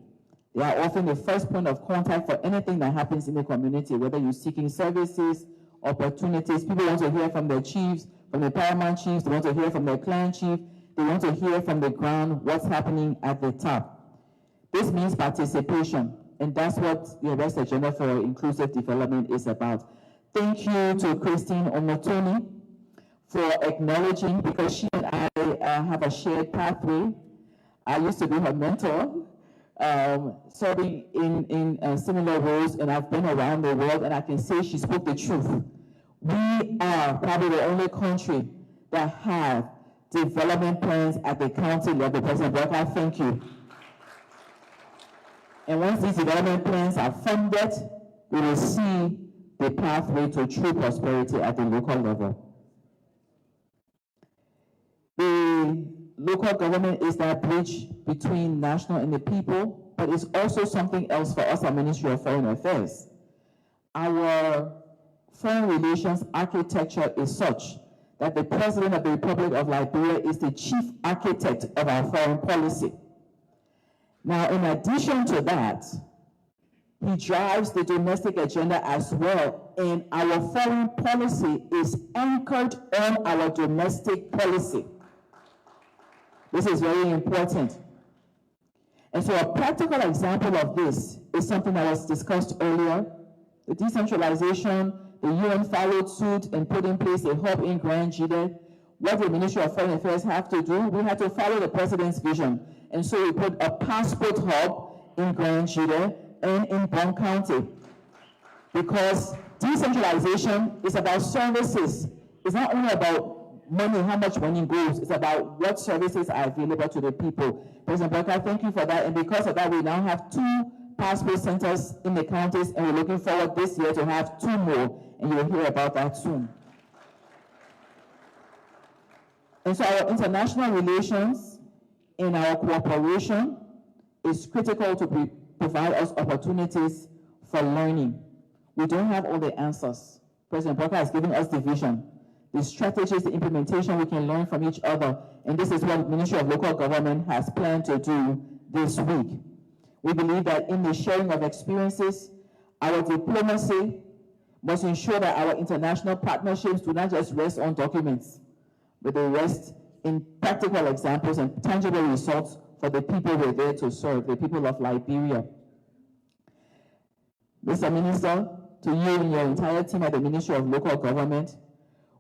They are often the first point of contact for anything that happens in the community, whether you're seeking services, opportunities. People want to hear from their chiefs, from the paramount chiefs. They want to hear from their clan chief. They want to hear from the ground what's happening at the top. This means participation, and that's what the Arrest Agenda for Inclusive Development is about. Thank you to Christine Omotoni for acknowledging, because she and I have a shared pathway. I used to be her mentor, serving in similar roles, and I've been around the world, and I can say she spoke the truth. We are probably the only country that have development plans at the county level. President Boakai, thank you. And once these development plans are funded, we will see the pathway to true prosperity at the local level. The local government is that bridge between national and the people, but it's also something else for us at Ministry of Foreign Affairs. Our foreign relations architecture is such that the President of the Republic of Liberia is the chief architect of our foreign policy. Now, in addition to that, he drives the domestic agenda as well, and our foreign policy is anchored on our domestic policy. This is very important. And so a practical example of this is something that was discussed earlier. The decentralization, the UN followed suit and put in place a hub in Grand Jide. What the Ministry of Foreign Affairs have to do, we had to follow the President's vision. And so we put a passport hub in Grand Jide and in Bond County. Because decentralization is about services. It's not only about money, how much money goes. It's about what services are available to the people. President Boakai, thank you for that. And because of that, we now have 2 passport centers in the counties, and we're looking forward this year to have 2 more, and you'll hear about that soon. And so our international relations and our cooperation is critical to provide us opportunities for learning. We don't have all the answers. President Boakai has given us the vision, the strategies, the implementation. We can learn from each other. And this is what the Ministry of Local Government has planned to do this week. We believe that in the sharing of experiences, our diplomacy must ensure that our international partnerships do not just rest on documents, but they rest in practical examples and tangible results for the people we're there to serve, the people of Liberia. Mr. Minister, to you and your entire team at the Ministry of Local Government,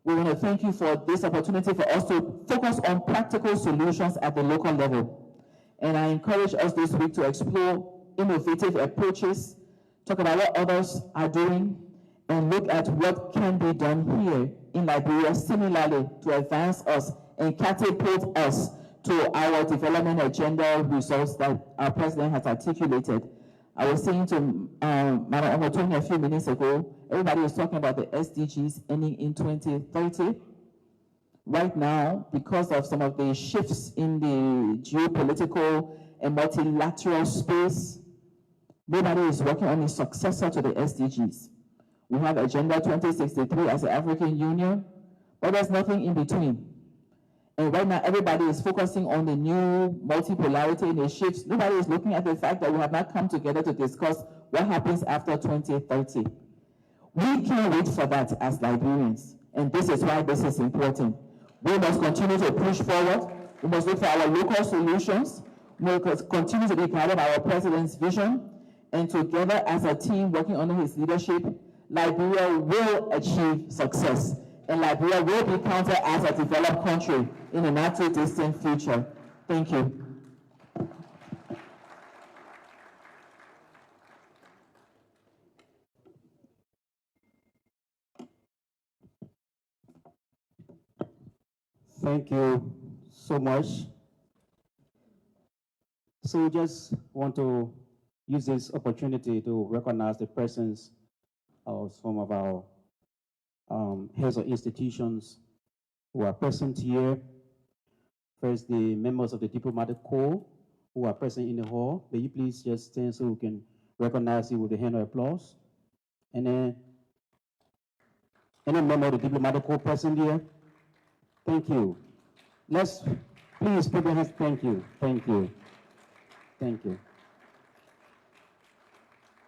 we want to thank you for this opportunity for us to focus on practical solutions at the local level. And I encourage us this week to explore innovative approaches, talk about what others are doing, and look at what can be done here in Liberia similarly to advance us and catapult us to our development agenda results that our president has articulated. I was saying to Madam Omotoni a few minutes ago, everybody is talking about the SDGs ending in 2030. Right now, because of some of the shifts in the geopolitical and multilateral space, nobody is working on a successor to the SDGs. We have Agenda 2063 as the African Union, but there's nothing in between. And right now, everybody is focusing on the new multipolarity and the shifts. Nobody is looking at the fact that we have not come together to discuss what happens after 2030. We can't wait for that as Liberians, and this is why this is important. We must continue to push forward. We must look for our local solutions. We must continue to be guided by our president's vision, and together as a team working under his leadership, Liberia will achieve success, and Liberia will be counted as a developed country in the not too distant future. Thank you. Thank you so much. So we just want to use this opportunity to recognize the presence of some of our heads of institutions who are present here. First, the members of the diplomatic corps who are present in the hall. May you please just stand so we can recognize you with a hand of applause. And then, any member of the diplomatic corps present here? Thank you. Let's please put your hands. Thank you. Thank you. Thank you.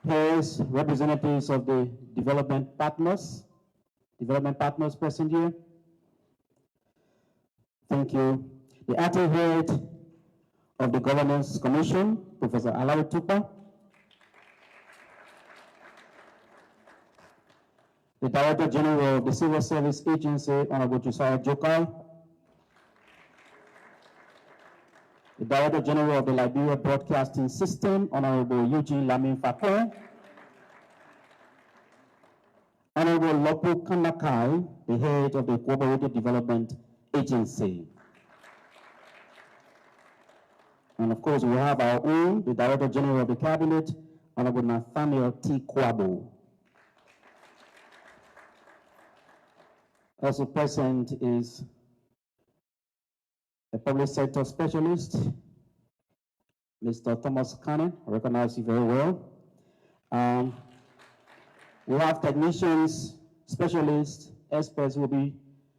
Here's representatives of the development partners present here. Thank you. The acting head of the Governance Commission, Professor Alawi Tupa. The Director General of the Civil Service Agency, Honorable Josiah Boakai. The Director General of the Liberia Broadcasting System, Honorable Eugene Lamin Fakwe. Honorable Lopu Kanakai, the head of the Cooperative Development Agency. And of course, we have our own, the Director General of the Cabinet, Honorable Nathaniel T. Kwabo. Also present is a public sector specialist, Mr. Thomas Cannon. I recognize you very well. We have technicians, specialists, experts who will be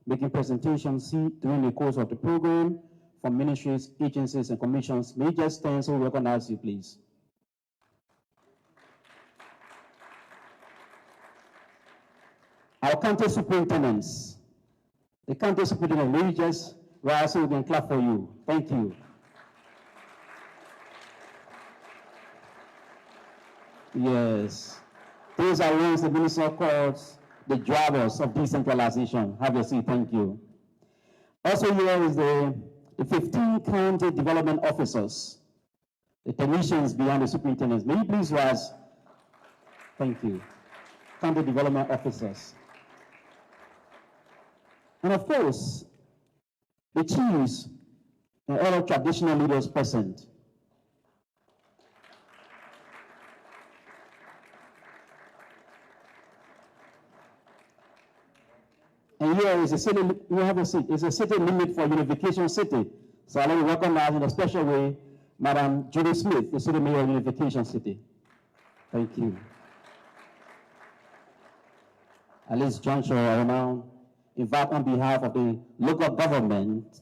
making presentations during the course of the program from ministries, agencies, and commissions. May you just stand so we recognize you, please. Our county superintendents. The county superintendent, may you just rise so we can clap for you. Thank you. Yes. These are ones the minister calls the drivers of decentralization. Have your seat, thank you. Also here is the 15 county development officers, the technicians behind the superintendents. May you please rise? Thank you. County development officers. And of course, the chiefs and other traditional leaders present. And here is a city, you have a seat. It's a city limit for Unification City. So I want to recognize in a special way, Madam Judy Smith, the City Mayor of Unification City. Thank you. At this juncture, I will now invite on behalf of the local government,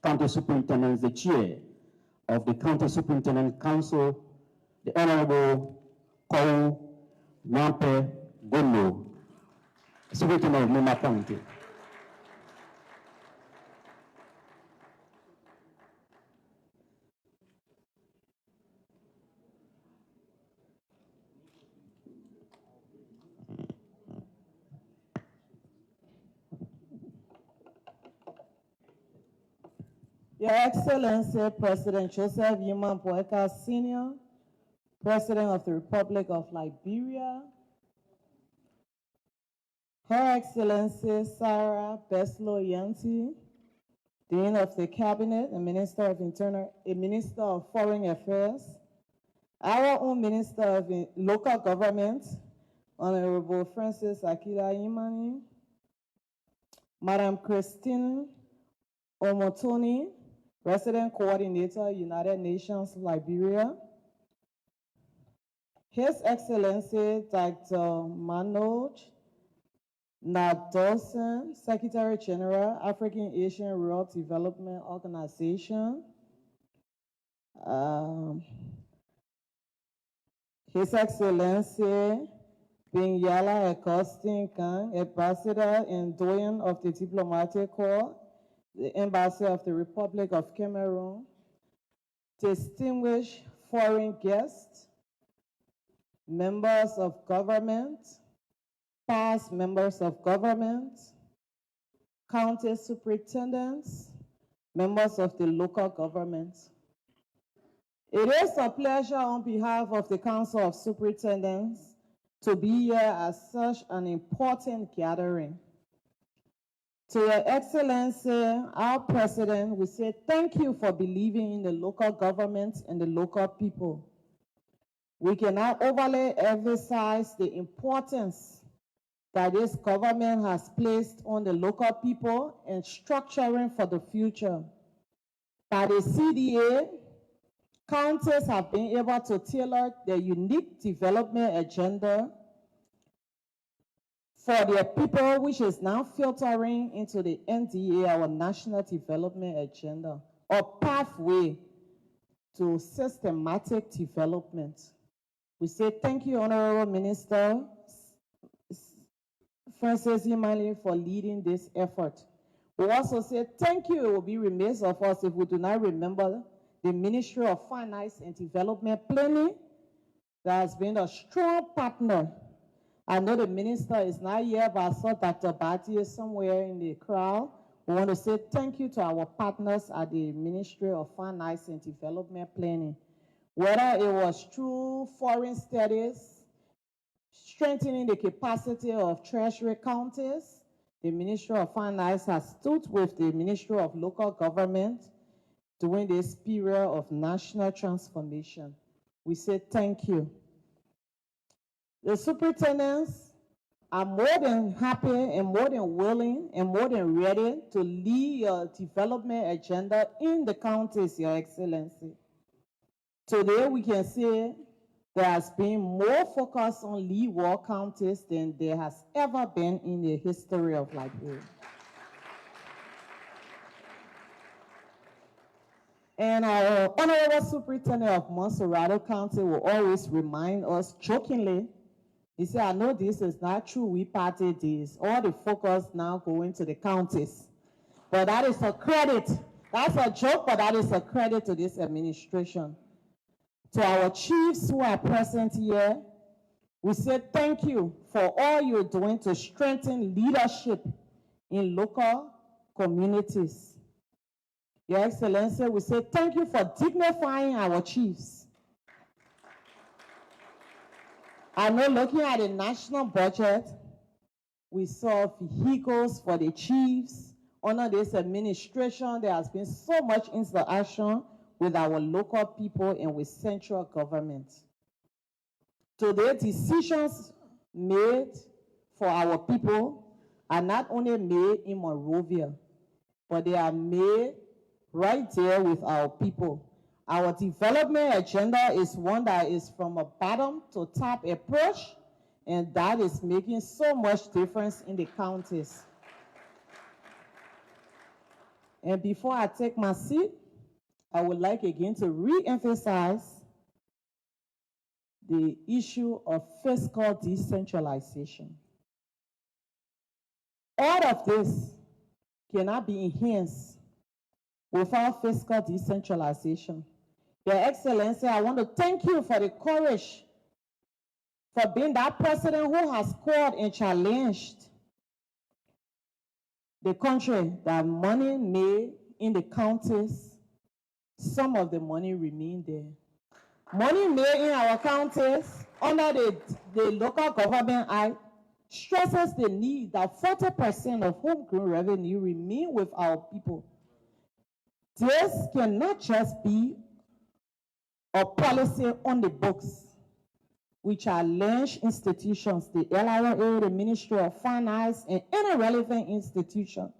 county superintendents, the chair of the County Superintendent Council, the Honorable Kou Nampe Gono, Superintendent of Mima County. Your Excellency, President Joseph Yuma Boakai Sr., President of the Republic of Liberia, Her Excellency Sarah Beslo Yanti, Dean of the Cabinet and Minister of Foreign Affairs, our own Minister of Local Government, Honorable Francis Akila Imani, Madam Christine Omotoni, Resident Coordinator, United Nations, Liberia, His Excellency Dr. Manoj Nadosan, Secretary General, African Asian Rural Development Organization, His Excellency Binyala Agustin Kang, Ambassador and Doyen of the Diplomatic Corps, the Embassy of the Republic of Cameroon, distinguished foreign guests, members of government, past members of government, county superintendents, members of the local government. It is a pleasure on behalf of the Council of Superintendents to be here at such an important gathering. To Your Excellency, our President, we say thank you for believing in the local government and the local people. We cannot overly emphasize the importance that this government has placed on the local people and structuring for the future. By the CDA, counties have been able to tailor their unique development agenda for their people, which is now filtering into the NDA, our National Development Agenda, or pathway to systematic development. We say thank you, Honorable Minister Francis Imani, for leading this effort. We also say thank you. It will be remiss of us if we do not remember the Ministry of Finance and Development Planning that has been a strong partner. I know the minister is not here, but I saw Dr. Bati is somewhere in the crowd. We want to say thank you to our partners at the Ministry of Finance and Development Planning. Whether it was through foreign studies, strengthening the capacity of treasury counties, the Ministry of Finance has stood with the Ministry of Local Government during this period of national transformation. We say thank you. The superintendents are more than happy and more than willing and more than ready to lead your development agenda in the counties, Your Excellency. Today we can say there has been more focus on leeward counties than there has ever been in the history of Liberia. And our Honorable Superintendent of Monrovia County will always remind us jokingly, he said, I know this is not true, we party this. All the focus now going to the counties. But that is a credit. That's a joke, but that is a credit to this administration. To our chiefs who are present here, we say thank you for all you're doing to strengthen leadership in local communities. Your Excellency, we say thank you for dignifying our chiefs. I know looking at the national budget, we saw vehicles for the chiefs. Under this administration, there has been so much interaction with our local people and with central government. Today, decisions made for our people are not only made in Monrovia, but they are made right there with our people. Our development agenda is one that is from a bottom to top approach, and that is making so much difference in the counties. And before I take my seat, I would like again to re-emphasize the issue of fiscal decentralization. All of this cannot be enhanced without fiscal decentralization. Your Excellency, I want to thank you for the courage for being that president who has called and challenged the country that money made in the counties some of the money remain there. Money made in our counties under the Local Government Act stresses the need that 40% of homegrown revenue remain with our people. This cannot just be a policy on the books, we challenge institutions, the LRA, the Ministry of Finance, and any relevant institution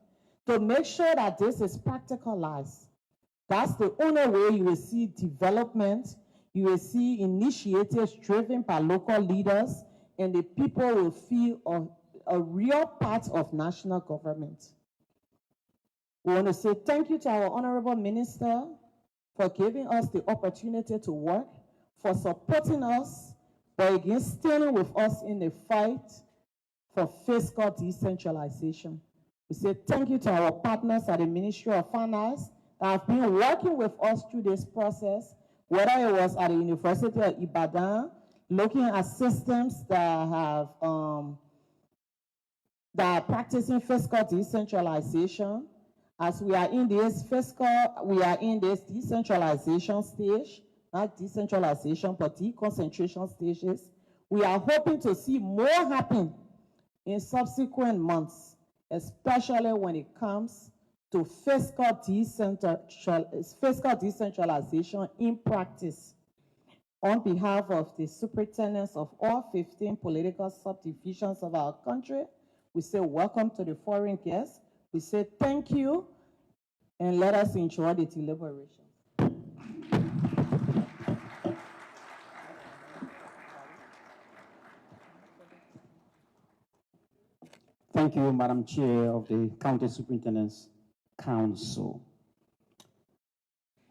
to make sure that this is practicalized. That's the only way you will see development, you will see initiatives driven by local leaders, and the people will feel a real part of national government. We want to say thank you to our Honorable Minister for giving us the opportunity to work, for supporting us, but again, standing with us in the fight for fiscal decentralization. We say thank you to our partners at the Ministry of Finance that have been working with us through this process, whether it was at the University of Ibadan, looking at systems that have that are practicing fiscal decentralization. As we are in this decentralization stage, not decentralization, but deconcentration stages. We are hoping to see more happen in subsequent months, especially when it comes to fiscal decentralization in practice. On behalf of the superintendents of all 15 political subdivisions of our country, we say welcome to the foreign guests. We say thank you, and let us enjoy the deliberations. Thank you, Madam Chair of the County Superintendent's Council.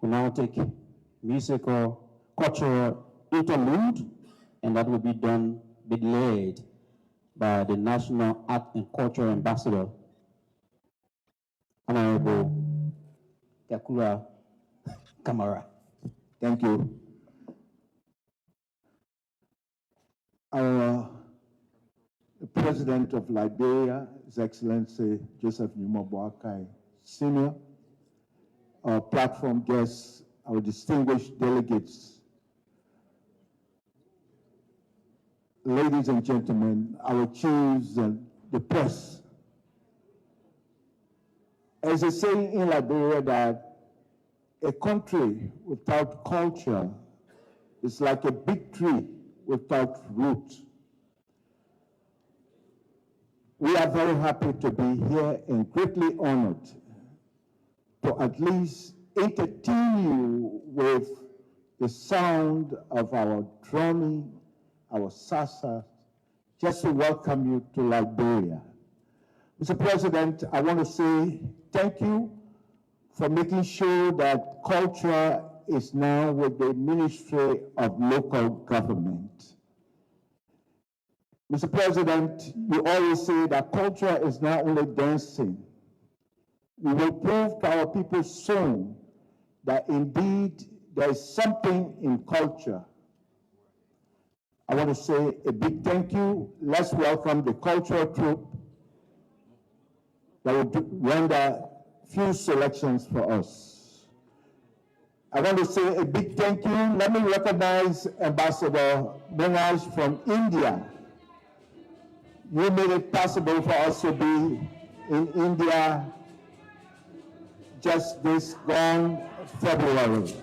We now take musical cultural interlude, and that will be led by the National Art and Culture Ambassador, Honorable Yakura Kamara. Thank you. Our President of Liberia, His Excellency Joseph Numa Boakai Sr., our platform guests, our distinguished delegates, ladies and gentlemen, our chiefs and the press. As they say in Liberia that a country without culture is like a big tree without roots. We are very happy to be here and greatly honored to at least entertain you with the sound of our drumming, our salsa, just to welcome you to Liberia. Mr. President, I want to say thank you for making sure that culture is now with the Ministry of Local Government. Mr. President, you always say that culture is not only dancing. We will prove to our people soon that indeed there is something in culture. I want to say a big thank you. Let's welcome the cultural troupe that will render few selections for us. I want to say a big thank you. Let me recognize Ambassador Minaj from India. You made it possible for us to be in India just this gone February.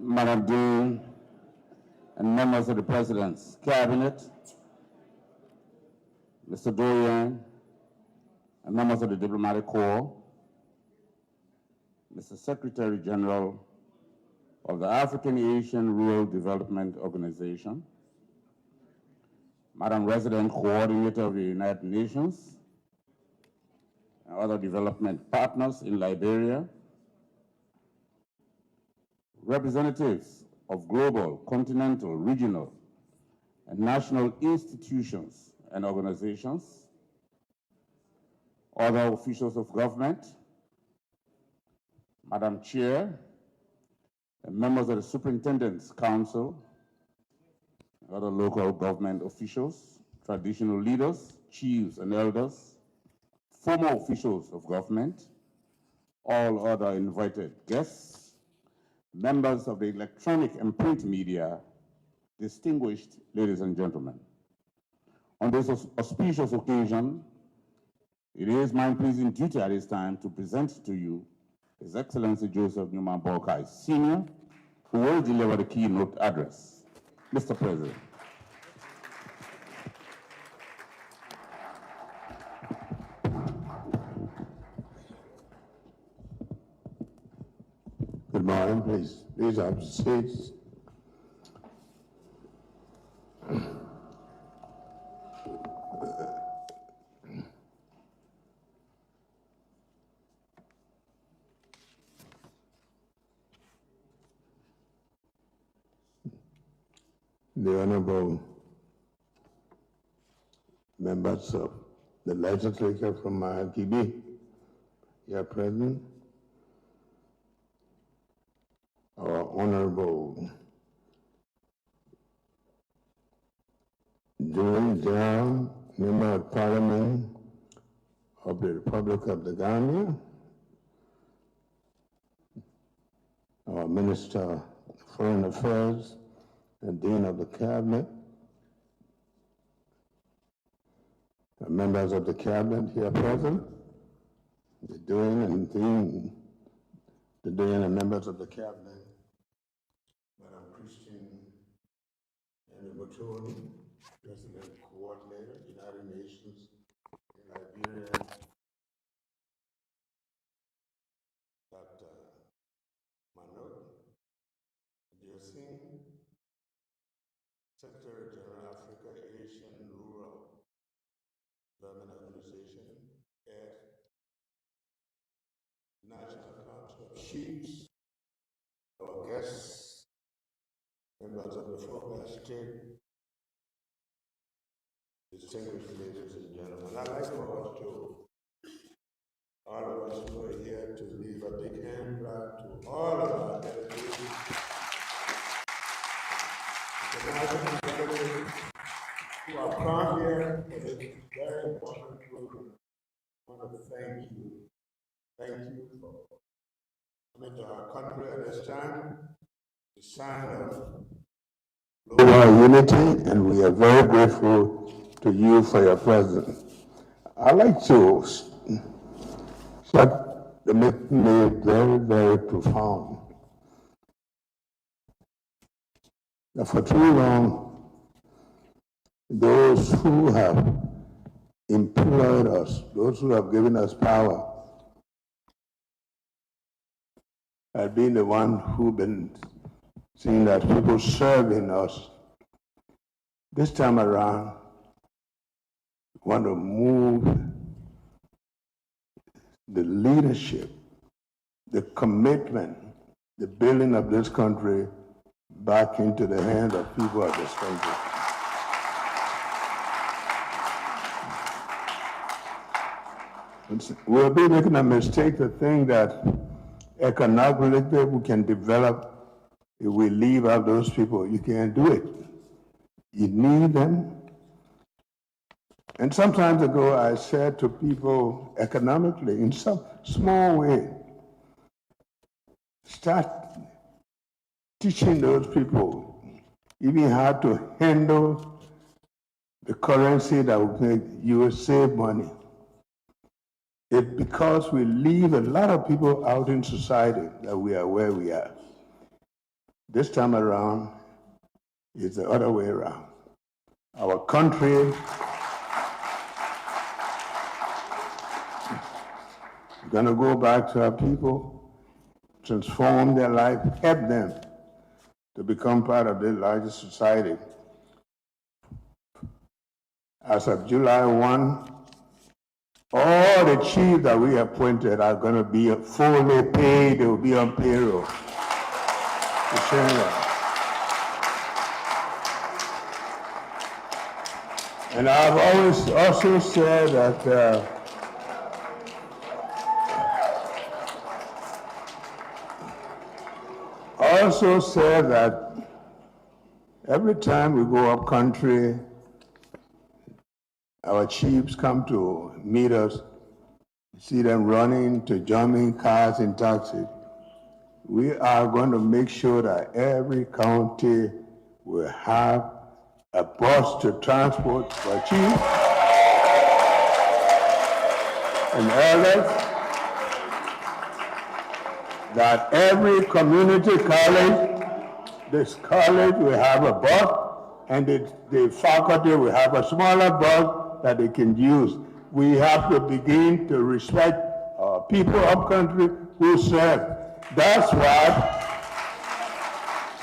Madam Dean, and members of the President's Cabinet, Mr. Dorian, and members of the Diplomatic Corps, Mr. Secretary General of the African Asian Rural Development Organization, Madam Resident Coordinator of the United Nations, and other development partners in Liberia, representatives of global, continental, regional, and national institutions and organizations, other officials of government, Madam Chair, and members of the Superintendent's Council, other local government officials, traditional leaders, chiefs and elders, former officials of government, all other invited guests, members of the electronic and print media, distinguished ladies and gentlemen. On this auspicious occasion, it is my pleasing duty at this time to present to you His Excellency Joseph Newman Boakai Sr., who will deliver the keynote address. Mr. President. Good morning, please have seats. The honorable members of the legislature from Kibi, here present, our honorable Julian General, Member of Parliament of the Republic of the Gambia, our Minister of Foreign Affairs and Dean of the Cabinet, members of the Cabinet here present, the Dean and Dean, the Dean and members of the Cabinet, Madam Christine and Motoni, President Coordinator, United Nations in Liberia, Dr. Manot, Singh, Secretary General Africa Asian Rural Development Organization, at National Council of Chiefs, our guests, members of the Forecast State, distinguished ladies and gentlemen. I'd like for us to, all of us who are here, to leave a big hand clap to all of our delegations. The national delegates who are proud here for this very important program. I want to thank you. Thank you for coming to our country at this time, the sign of global unity, and we are very grateful to you for your presence. I'd like to start the meeting very, very profound. Now, for too long, those who have employed us, those who have given us power, have been the one who've been seeing that people serving us. This time around, we want to move the leadership, the commitment, the building of this country back into the hands of people of this country. We'll be making a mistake to think that economically we can develop if we leave out those people. You can't do it. You need them. And some time ago, I said to people economically, in some small way, start teaching those people even how to handle the currency that will make you save money. It's because we leave a lot of people out in society that we are where we are. This time around, it's the other way around. Our country, we're going to go back to our people, transform their life, help them to become part of the larger society. As of July 1, all the chiefs that we appointed are going to be fully paid. They will be on payroll. And I've always also said that every time we go up country, our chiefs come to meet us, see them running to jumping cars and taxis. We are going to make sure that every county will have a bus to transport for chiefs and elders, that every community college, this college will have a bus, and the faculty will have a smaller bus that they can use. We have to begin to respect people up country who serve. That's why,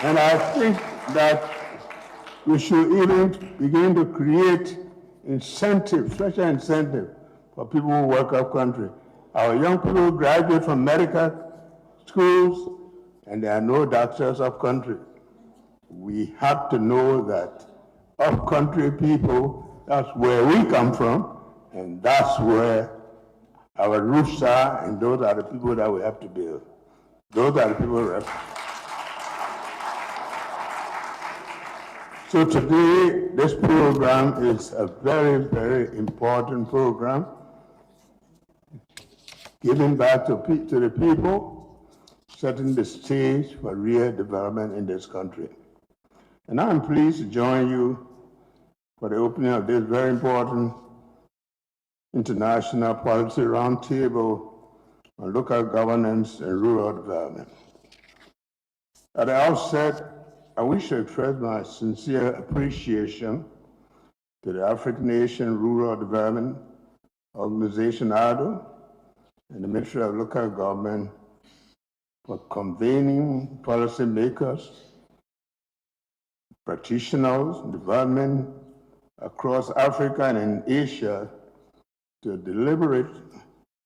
and I think that we should even begin to create incentive, special incentive for people who work up country. Our young people who graduate from medical schools, and there are no doctors up country. We have to know that up country people, that's where we come from, and that's where our roots are, and those are the people that we have to build. Those are the people who have. So today, this program is a very, very important program, giving back to the people, setting the stage for real development in this country. And I'm pleased to join you for the opening of this very important International Policy Roundtable on Local Governance and Rural Development. At the outset, I wish to express my sincere appreciation to the African Nation Rural Development Organization, ADO, and the Ministry of Local Government for convening policymakers, practitioners, development across Africa and in Asia to deliberate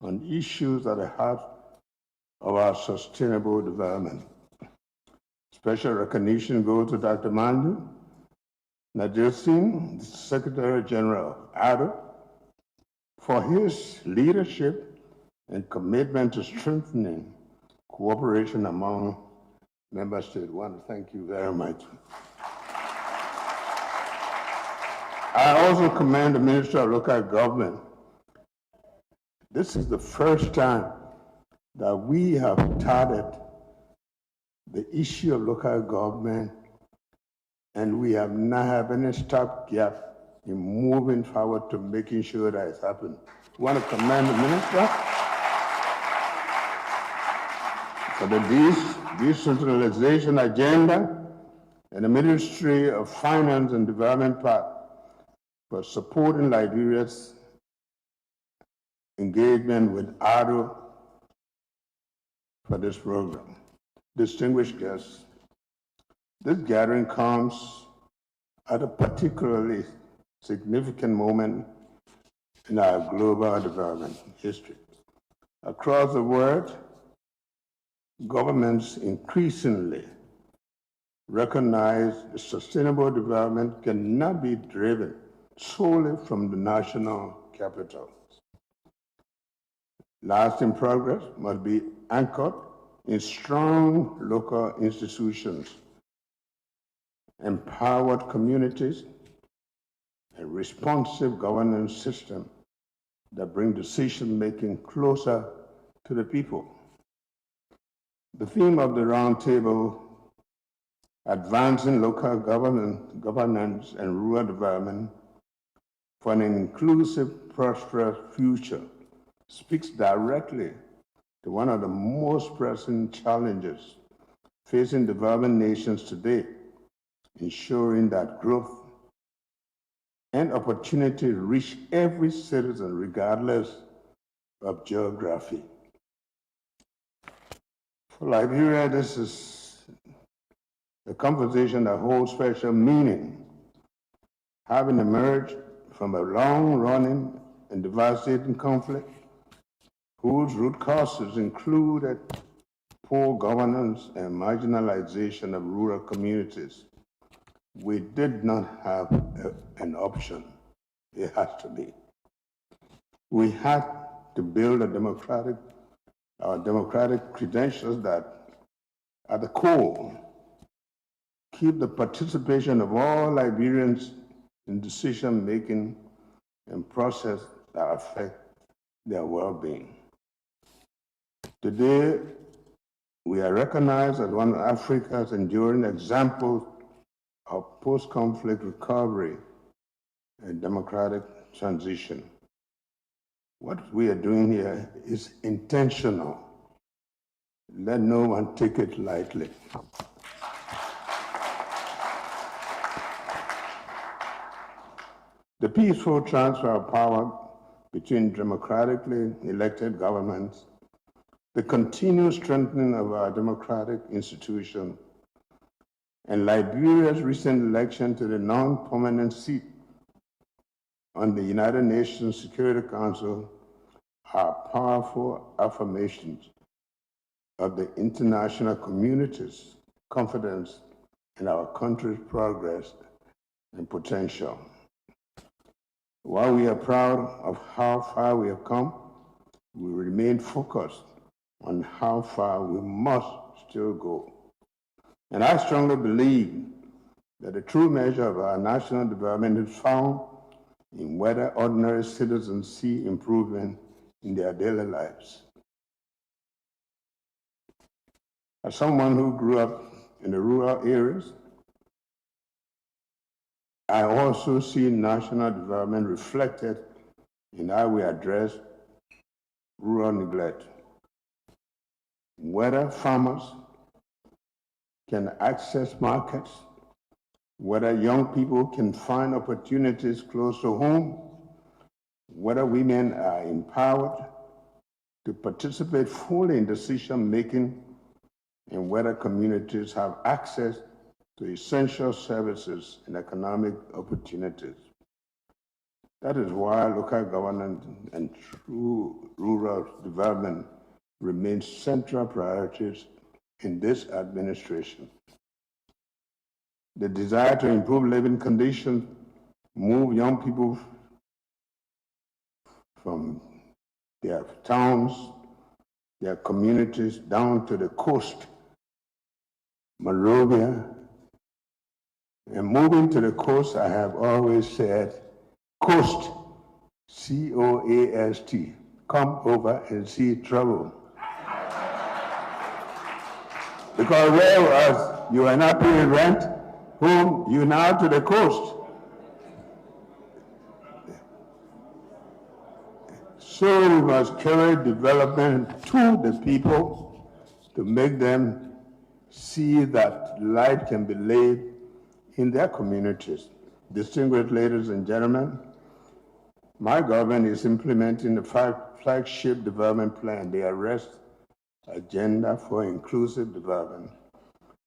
on issues at the heart of our sustainable development. Special recognition goes to Dr. Mandu Nadirsin, the Secretary General of ADO, for his leadership and commitment to strengthening cooperation among member states. I want to thank you very much. I also commend the Ministry of Local Government. This is the first time that we have started the issue of local government, and we have not had any stopgap in moving forward to making sure that it's happened. I want to commend the Minister for the decentralization agenda and the Ministry of Finance and Development part for supporting Liberia's engagement with ADO for this program. Distinguished guests, this gathering comes at a particularly significant moment in our global development history. Across the world, governments increasingly recognize that sustainable development cannot be driven solely from the national capital. Lasting progress must be anchored in strong local institutions, empowered communities, a responsive governance system that bring decision-making closer to the people. The theme of the roundtable, Advancing Local Governance and Rural Development for an Inclusive, Prosperous Future, speaks directly to one of the most pressing challenges facing developing nations today, ensuring that growth and opportunity reach every citizen regardless of geography. For Liberia, this is a conversation that holds special meaning, having emerged from a long-running and devastating conflict whose root causes included poor governance and marginalization of rural communities. We did not have an option. It has to be. We had to build our democratic credentials that, at the core, keep the participation of all Liberians in decision-making and process that affect their well-being. Today, we are recognized as one of Africa's enduring examples of post-conflict recovery and democratic transition. What we are doing here is intentional. Let no one take it lightly. The peaceful transfer of power between democratically elected governments, the continued strengthening of our democratic institutions, and Liberia's recent election to the non-permanent seat on the United Nations Security Council are powerful affirmations of the international community's confidence in our country's progress and potential. While we are proud of how far we have come, we remain focused on how far we must still go. And I strongly believe that the true measure of our national development is found in whether ordinary citizens see improvement in their daily lives. As someone who grew up in the rural areas, I also see national development reflected in how we address rural neglect. Whether farmers can access markets, whether young people can find opportunities close to home, whether women are empowered to participate fully in decision-making, and whether communities have access to essential services and economic opportunities. That is why local governance and true rural development remain central priorities in this administration. The desire to improve living conditions, move young people from their towns, their communities down to the coast, Monrovia. And moving to the coast, I have always said, coast, C-O-A-S-T, come over and see trouble. Because whereas you are not paying rent, whom you now to the coast. So we must carry development to the people to make them see that life can be lived in their communities. Distinguished ladies and gentlemen, my government is implementing the flagship development plan, the ARREST Agenda for Inclusive Development,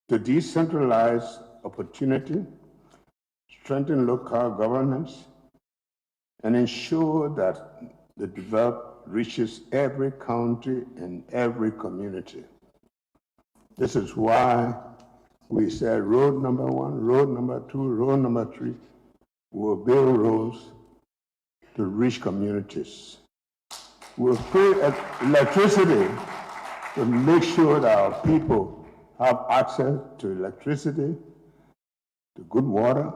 to decentralize opportunity, strengthen local governance, and ensure that the developed reaches every county and every community. This is why we said road number 1, road number 2, road number 3 will build roads to reach communities. We'll put electricity to make sure that our people have access to electricity, to good water,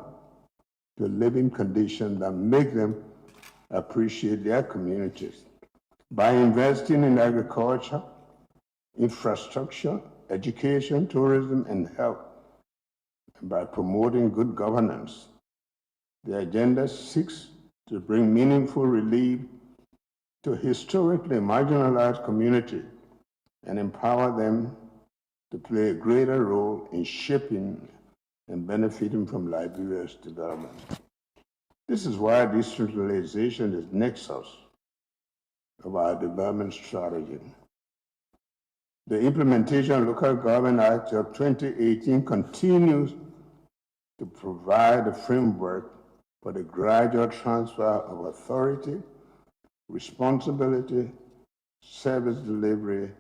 to living conditions that make them appreciate their communities. By investing in agriculture, infrastructure, education, tourism, and health, and by promoting good governance, the agenda seeks to bring meaningful relief to historically marginalized communities and empower them to play a greater role in shaping and benefiting from Liberia's development. This is why decentralization is nexus of our development strategy. The implementation of Local Government Act of 2018 continues to provide a framework for the gradual transfer of authority, responsibility, service delivery,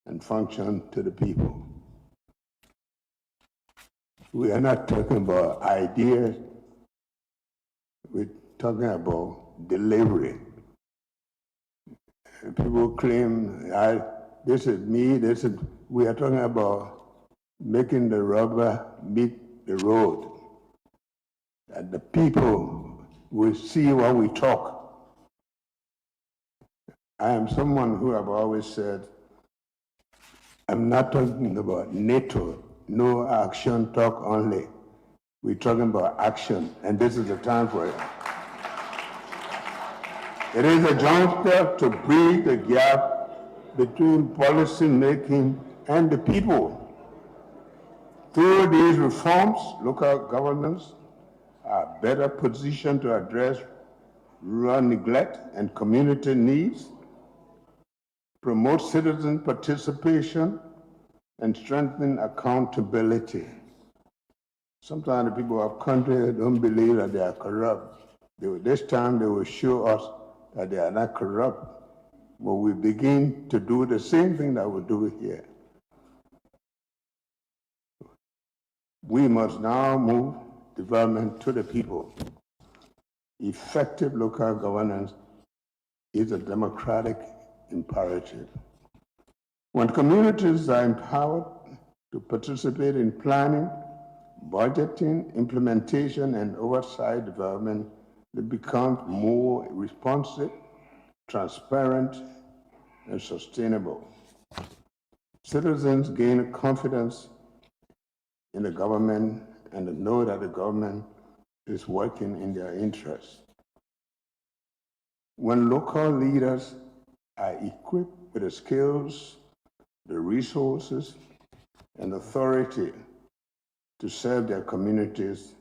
and function to the people. We are not talking about ideas, we're talking about delivery. People claim, this is me, we are talking about making the rubber meet the road. That the people will see what we talk. I am someone who have always said, I'm not talking about NATO, no action, talk only. We're talking about action, and this is the time for it. It is a juncture to bridge the gap between policy making and the people. Through these reforms, local governments are better positioned to address rural neglect and community needs, promote citizen participation, and strengthen accountability. Sometimes the people of country don't believe that they are corrupt. This time they will show us that they are not corrupt. But we begin to do the same thing that we do here. We must now move development to the people. Effective local governance is a democratic imperative. When communities are empowered to participate in planning, budgeting, implementation, and oversight development, they become more responsive, transparent, and sustainable. Citizens gain confidence in the government and know that the government is working in their interests. When local leaders are equipped with the skills, the resources, and authority to serve their communities,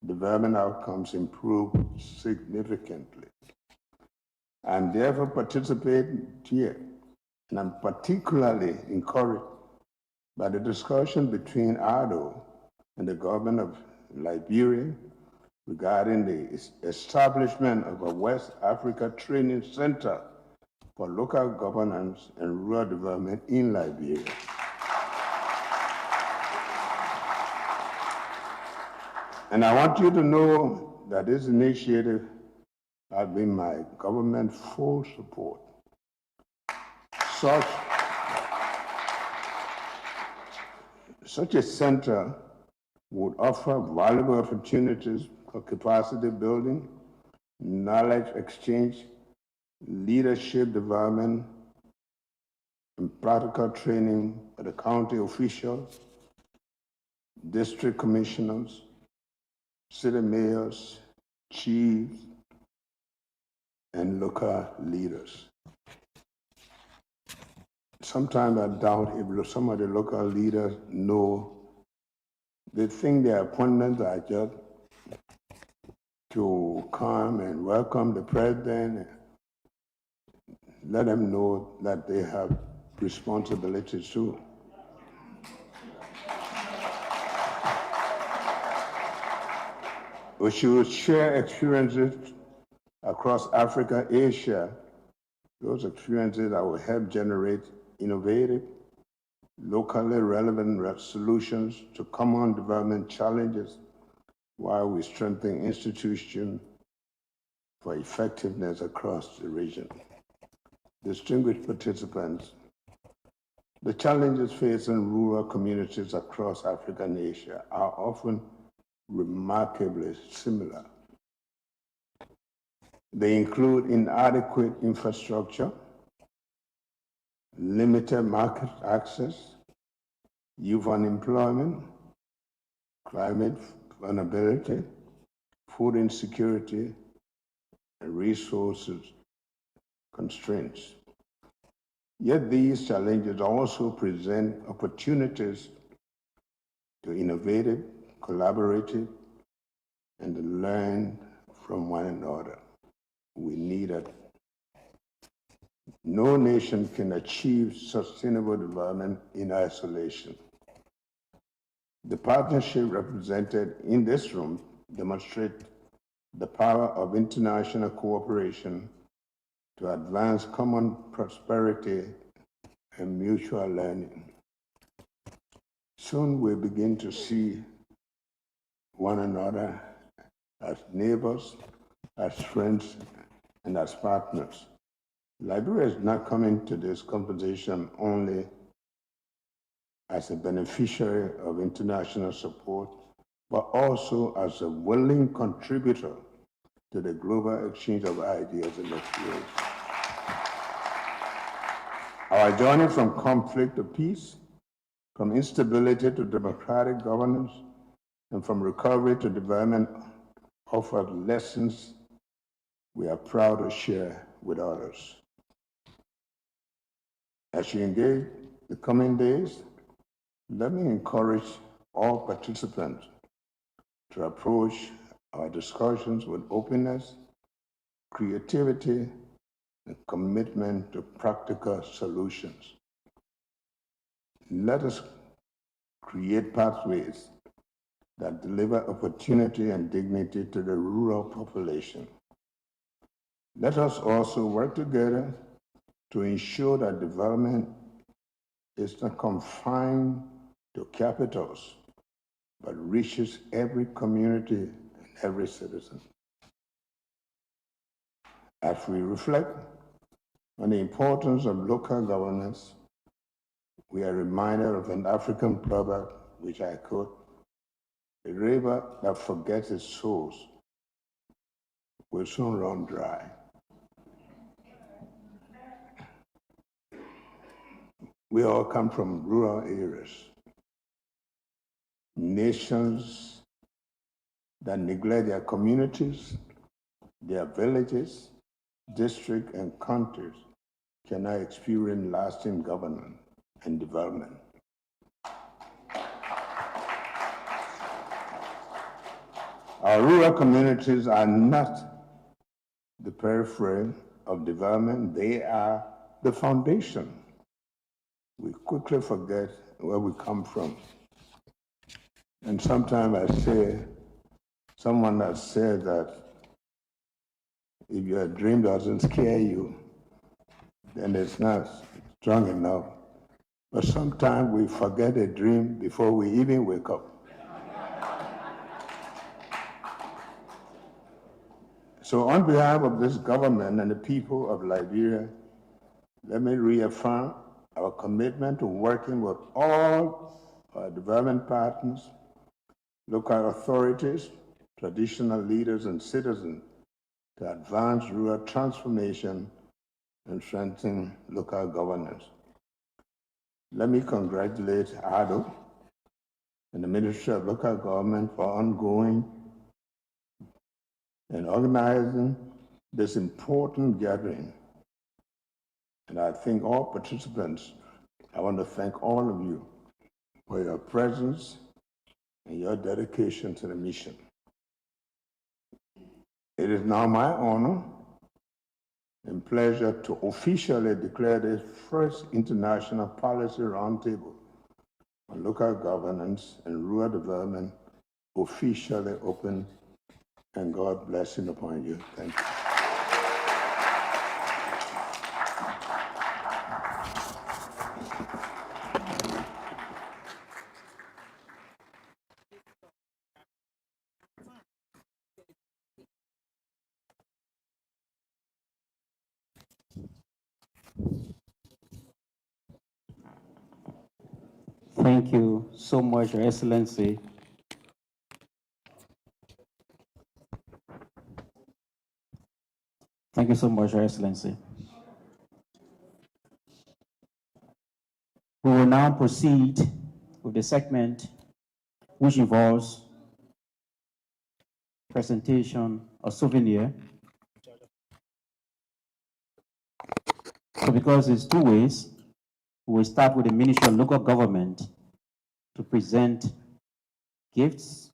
development outcomes improve significantly. I'm therefore participating here, and I'm particularly encouraged by the discussion between ADO and the government of Liberia regarding the establishment of a West Africa Training Center for local governance and rural development in Liberia. And I want you to know that this initiative has been my government's full support. Such a center would offer valuable opportunities for capacity building, knowledge exchange, leadership development, and practical training for the county officials, district commissioners, city mayors, chiefs, and local leaders. Sometimes I doubt if some of the local leaders know, they think their appointments are just to come and welcome the president, let them know that they have responsibilities too. We should share experiences across Africa, Asia, those experiences that will help generate innovative, locally relevant solutions to common development challenges while we strengthen institutions for effectiveness across the region. Distinguished participants, the challenges facing rural communities across Africa and Asia are often remarkably similar. They include inadequate infrastructure, limited market access, youth unemployment, climate vulnerability, food insecurity, and resources constraints. Yet these challenges also present opportunities to innovate, collaborate, and learn from one another. We need it. No nation can achieve sustainable development in isolation. The partnership represented in this room demonstrates the power of international cooperation to advance common prosperity and mutual learning. Soon we'll begin to see one another as neighbors, as friends, and as partners. Liberia is not coming to this conversation only as a beneficiary of international support, but also as a willing contributor to the global exchange of ideas and experience. Our journey from conflict to peace, from instability to democratic governance, and from recovery to development offers lessons we are proud to share with others. As you engage the coming days, let me encourage all participants to approach our discussions with openness, creativity, and commitment to practical solutions. Let us create pathways that deliver opportunity and dignity to the rural population. Let us also work together to ensure that development is not confined to capitals, but reaches every community and every citizen. As we reflect on the importance of local governance, we are reminded of an African proverb, which I quote: "A river that forgets its source will soon run dry." We all come from rural areas. Nations that neglect their communities, their villages, districts, and countries cannot experience lasting governance and development. Our rural communities are not the periphery of development, they are the foundation. We quickly forget where we come from. And sometimes I say, someone has said that if your dream doesn't scare you, then it's not strong enough. But sometimes we forget a dream before we even wake up. So on behalf of this government and the people of Liberia, let me reaffirm our commitment to working with all our development partners, local authorities, traditional leaders, and citizens to advance rural transformation and strengthen local governance. Let me congratulate ADO and the Ministry of Local Government for ongoing and organizing this important gathering. And I thank all participants. I want to thank all of you for your presence and your dedication to the mission. It is now my honor and pleasure to officially declare this first International Policy Roundtable on Local Governance and Rural Development officially open, and God blessing upon you. Thank you. Thank you so much, Your Excellency. Thank you so much, Your Excellency. We will now proceed with the segment which involves presentation of souvenir. So because it's two ways, we will start with the Ministry of Local Government to present gifts.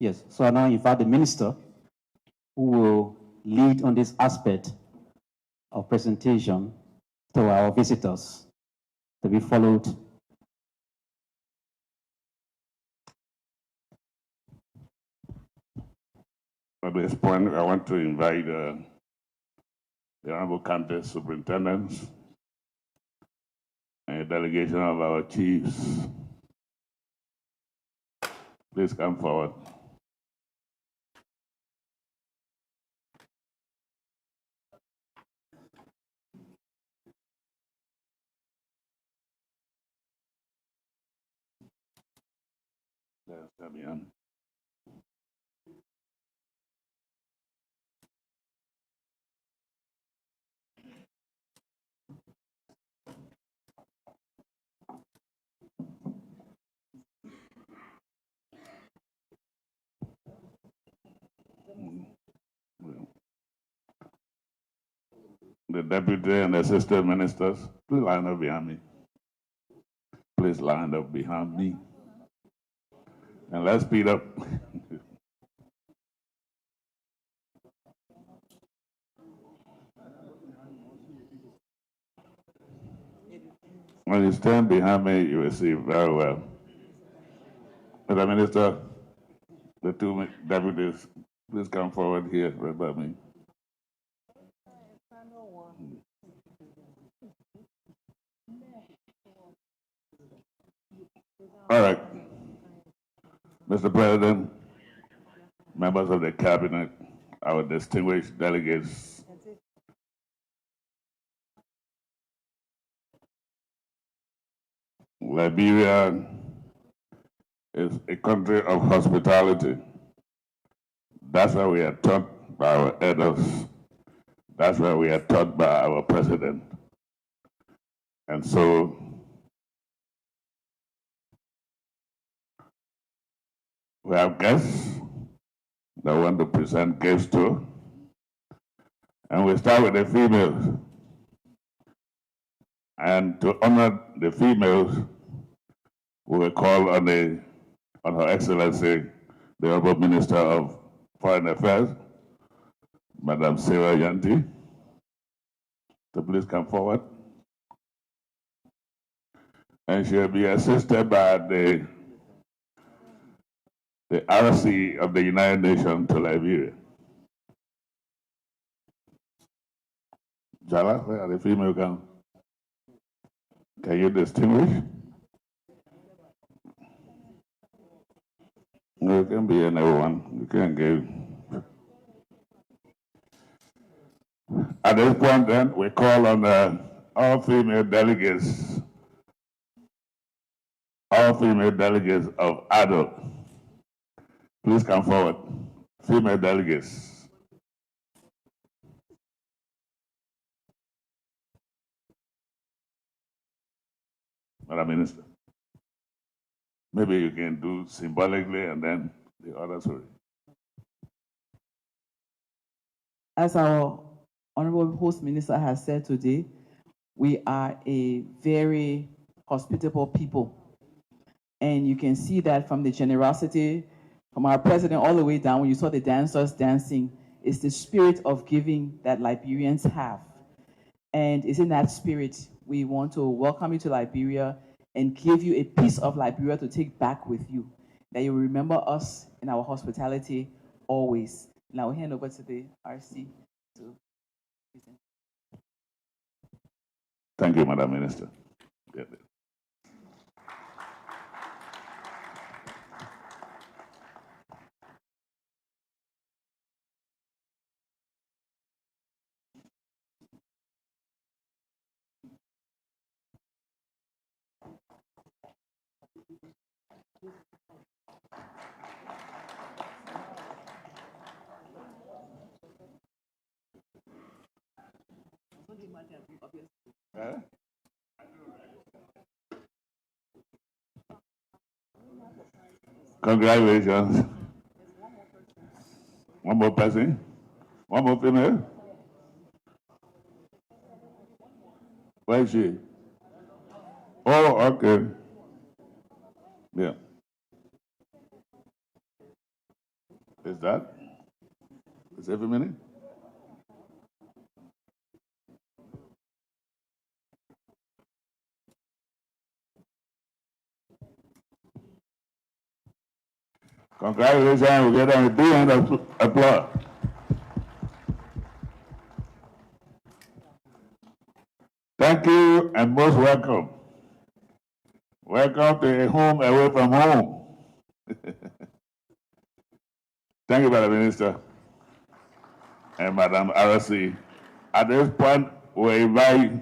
Yes, so I now invite the Minister who will lead on this aspect of presentation to our visitors, to be followed. At this point, I want to invite the Honorable County Superintendents and a delegation of our chiefs. Please come forward. Yes, come in. The deputy and assistant ministers, please line up behind me. Please line up behind me. And let's speed up. When you stand behind me, you will see very well. Mr. Minister, the two deputies, please come forward here right by me. All right. Mr. President, members of the cabinet, our distinguished delegates, Liberia is a country of hospitality. That's why we are taught by our elders. That's why we are taught by our president. And so we have guests that want to present gifts to. And we start with the females. And to honor the females, we will call on Her Excellency, the Honorable Minister of Foreign Affairs, Madam Sarah Yanti, to please come forward. And she'll be assisted by the RC of the United Nations to Liberia. Jala, where are the female come? Can you distinguish? No, you can be anyone. You can give. At this point, then, we call on all female delegates of adult. Please come forward. Female delegates. Madam Minister, maybe you can do symbolically and then the others will. As our Honorable Host Minister has said today, we are a very hospitable people. And you can see that from the generosity from our president all the way down. When you saw the dancers dancing, it's the spirit of giving that Liberians have. And it's in that spirit we want to welcome you to Liberia and give you a piece of Liberia to take back with you, that you remember us in our hospitality always. Now I'll hand over to the RC to present. Thank you, Madam Minister. Yeah. Huh? Congratulations. One more person? One more female? Where is she? Oh, okay. Yeah. Is that? Is every minute? Congratulations. We get a big round of applause. Thank you and most welcome. Welcome to a home away from home. Thank you, Madam Minister and Madam RC. At this point, we invite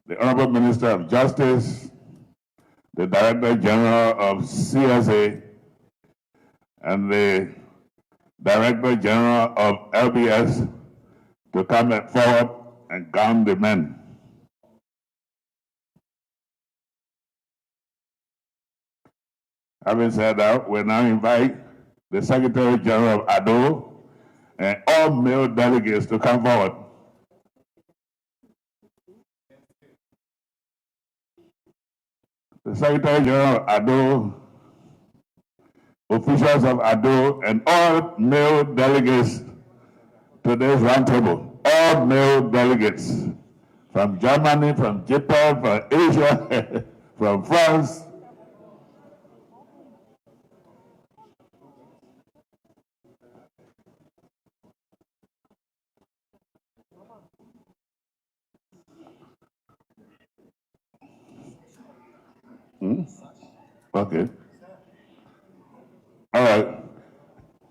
the Honorable Minister of Justice, the Director General of CSA, and the Director General of LBS to come forward and gown the men. Having said that, we now invite the Secretary General of ADO and all male delegates to come forward. The Secretary General of ADO, officials of ADO, and all male delegates to this roundtable, all male delegates from Germany, from Japan, from Asia, from France. Okay. All right.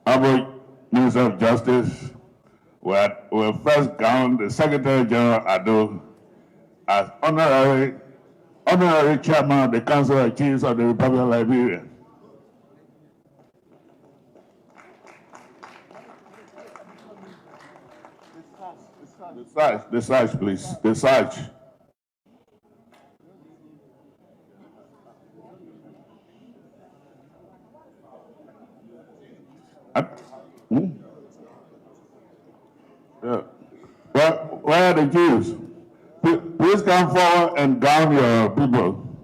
Honorable Minister of Justice, we'll first gown the Secretary General ADO as honorary chairman of the Council of Chiefs of the Republic of Liberia. The sarge, please. The sarge. Yeah. Where are the Jews? Please come forward and gown your people.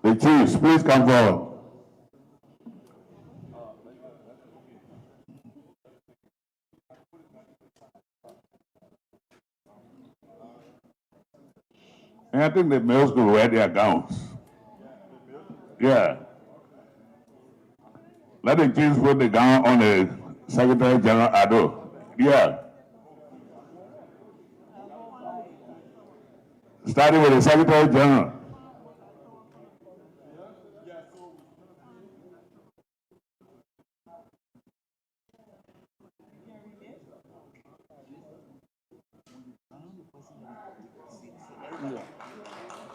The Chiefs, please come forward. And I think the males could wear their gowns. Yeah. Let the Chiefs put the gown on the Secretary General ADO. Yeah. Starting with the Secretary General.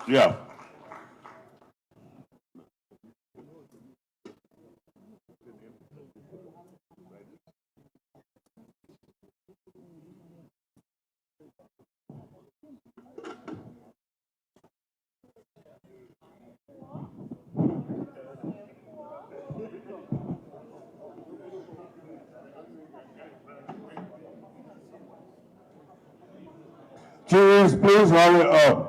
Yeah. Chiefs, please hurry up.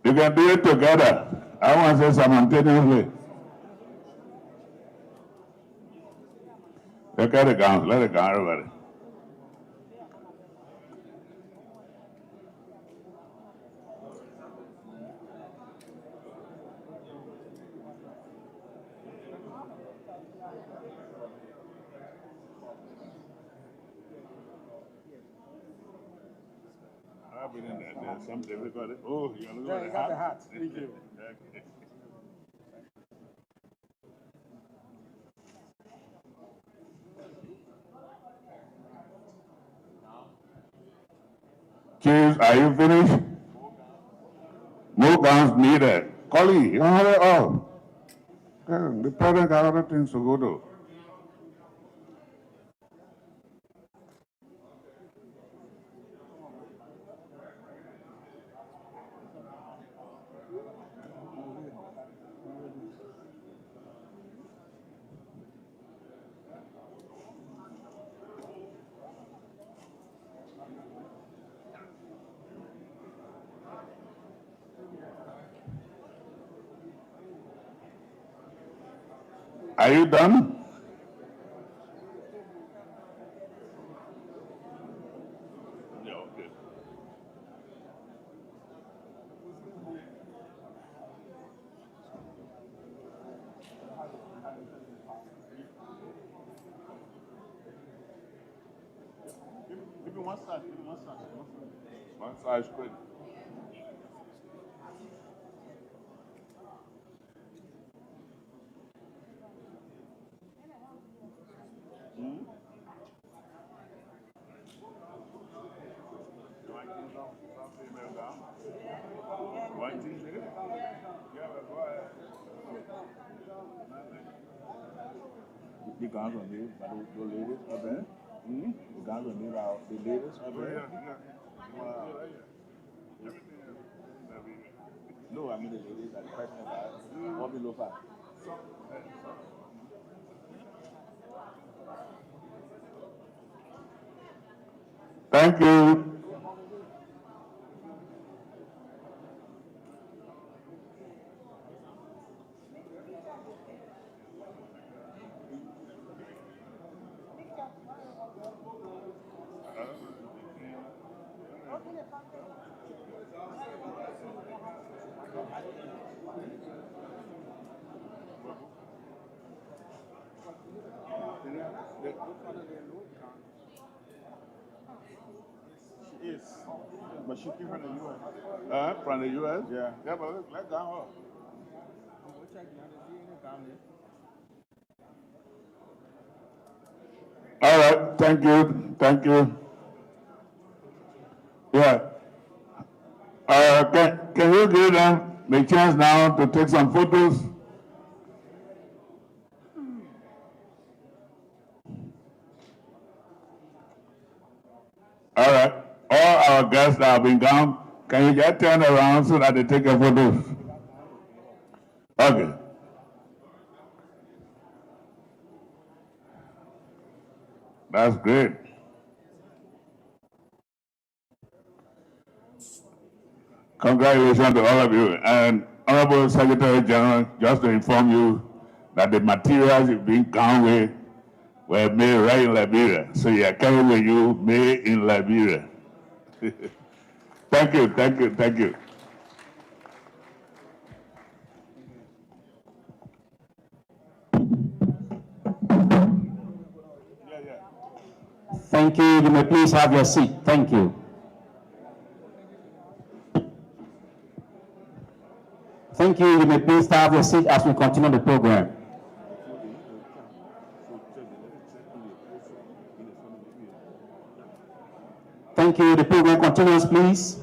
You can do it together. I want to say simultaneously. Look at the gowns. Let it go, everybody. I've been in there. There's some difficulty. Oh, you got to got the hat. Thank you. Okay. Chiefs, are you finished? No gowns needed. Collie, hurry up. The president got other things to go to. Are you done? Yeah, okay. Give me one side, One side straight. The guns on the ladies up there. The guns on the ladies up there. No, I mean the ladies are the president all below 5. Thank you. She is, but she came from the U.S. From the U.S.? Yeah. Yeah, but let's down her. All right, thank you. Yeah. Can you give them the chance now to take some photos? All right. All our guests that have been gone, can you just turn around so that they take your photos? Okay. That's great. Congratulations to all of you. And Honorable Secretary General, just to inform you that the materials you've been gone with were made right in Liberia. So you're carrying with you, made in Liberia. Thank you. Thank you. You may please have your seat. Thank you. Thank you. You may please have your seat as we continue the program. Thank you. The program continues, please.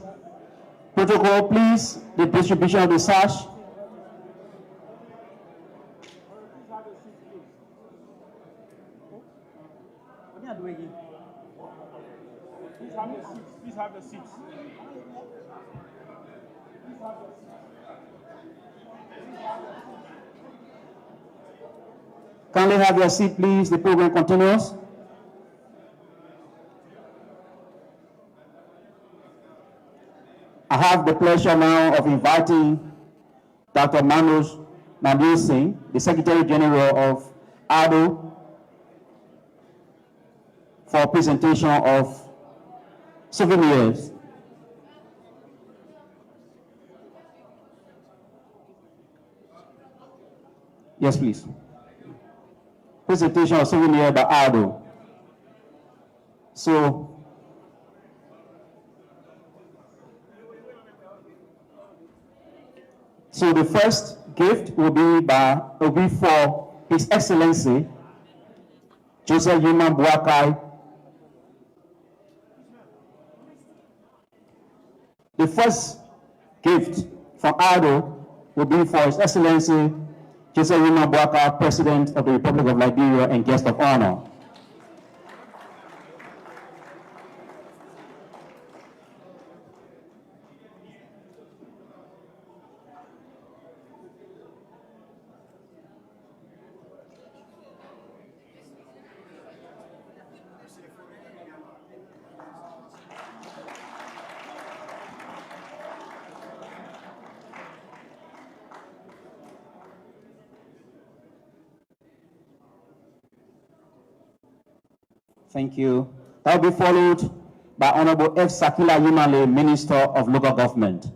Protocol, please. The distribution of the sash. Please have the seats. Kindly have your seat, please. The program continues. I have the pleasure now of inviting Dr. Manoj Mandir Singh, the Secretary General of ADO, for a presentation of souvenirs. Yes, please. Presentation of souvenir by ADO. So the first gift will be for His Excellency Joseph Yuman Boakai. The first gift from ADO will be for His Excellency Joseph Boakai, President of the Republic of Liberia and Guest of Honor. Thank you. That will be followed by Honorable F. Sakila Yumale, Minister of Local Government.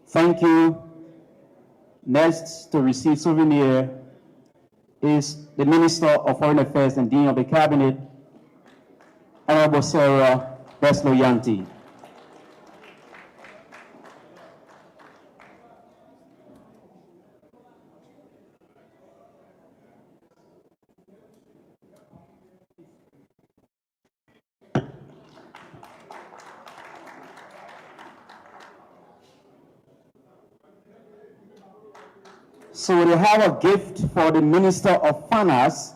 Thank you. Next to receive souvenir is the Minister of Foreign Affairs and Dean of the Cabinet, Honorable Sarah Beslo Yanti. So they have a gift for the Minister of Finance.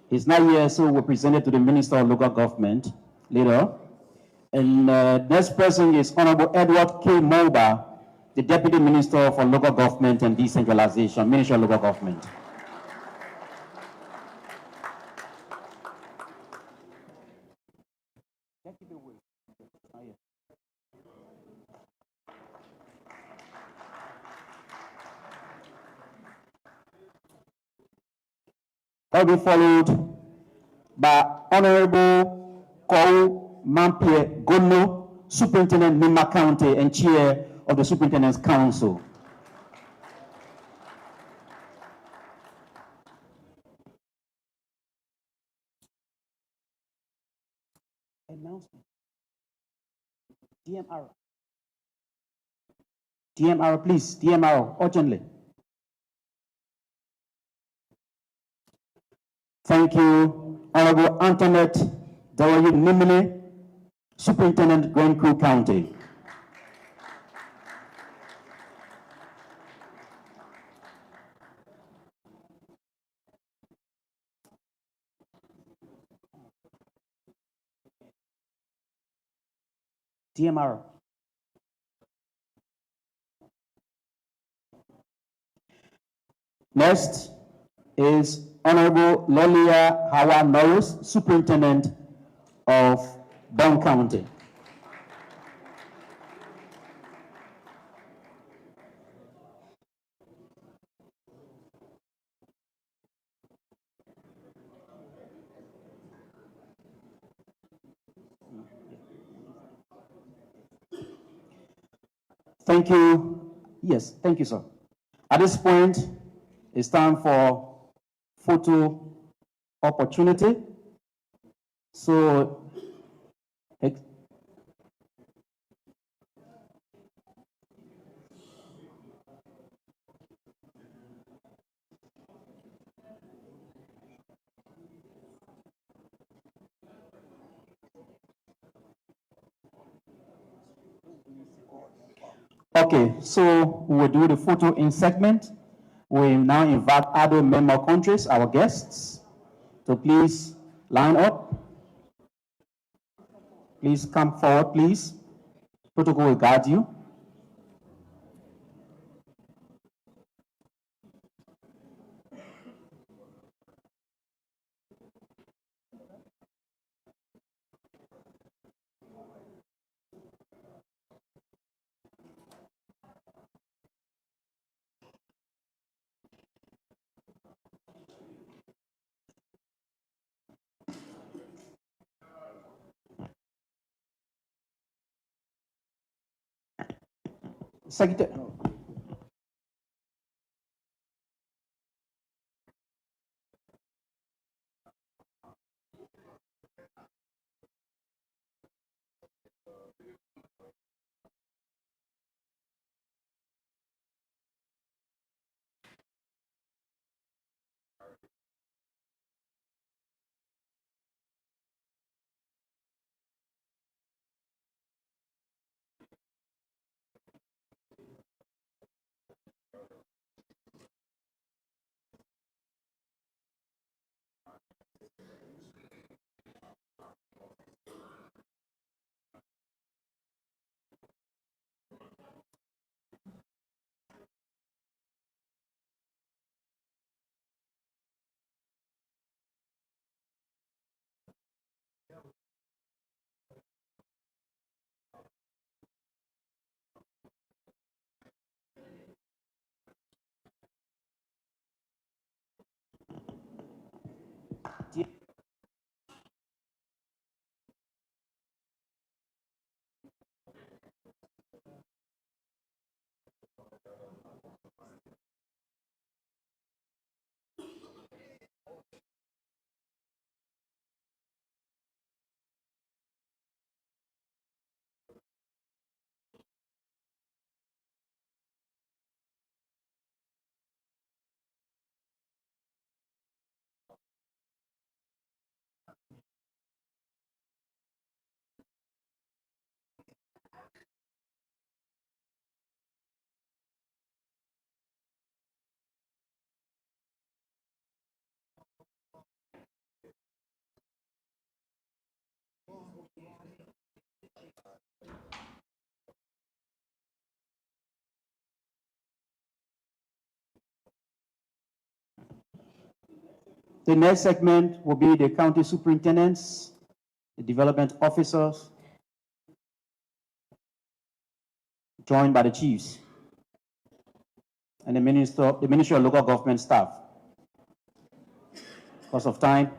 He's not here, so we'll present it to the Minister of Local Government later. And next person is Honorable Edward K. Moba, the Deputy Minister for Local Government and Decentralization, Ministry of Local Government. That will be followed by Honorable Kou Mampie Gono, Superintendent Nima County and Chair of the Superintendent's Council. Announcement. DMR. DMR, please. DMR, urgently. Thank you, Honorable Antoinette W. Nimini, Superintendent, Grand Crew County. DMR. Next is Honorable Lolia Hawa Norris, Superintendent of Don County. Thank you. Yes, thank you, sir. At this point, it's time for photo opportunity. So, okay, so we will do the photo in segment. We now invite other member countries, our guests, to please line up. Please come forward, please. Protocol will guide you. Secretary. The next segment will be the county superintendents, the development officers, joined by the chiefs, and the Ministry of Local Government staff. Because of time,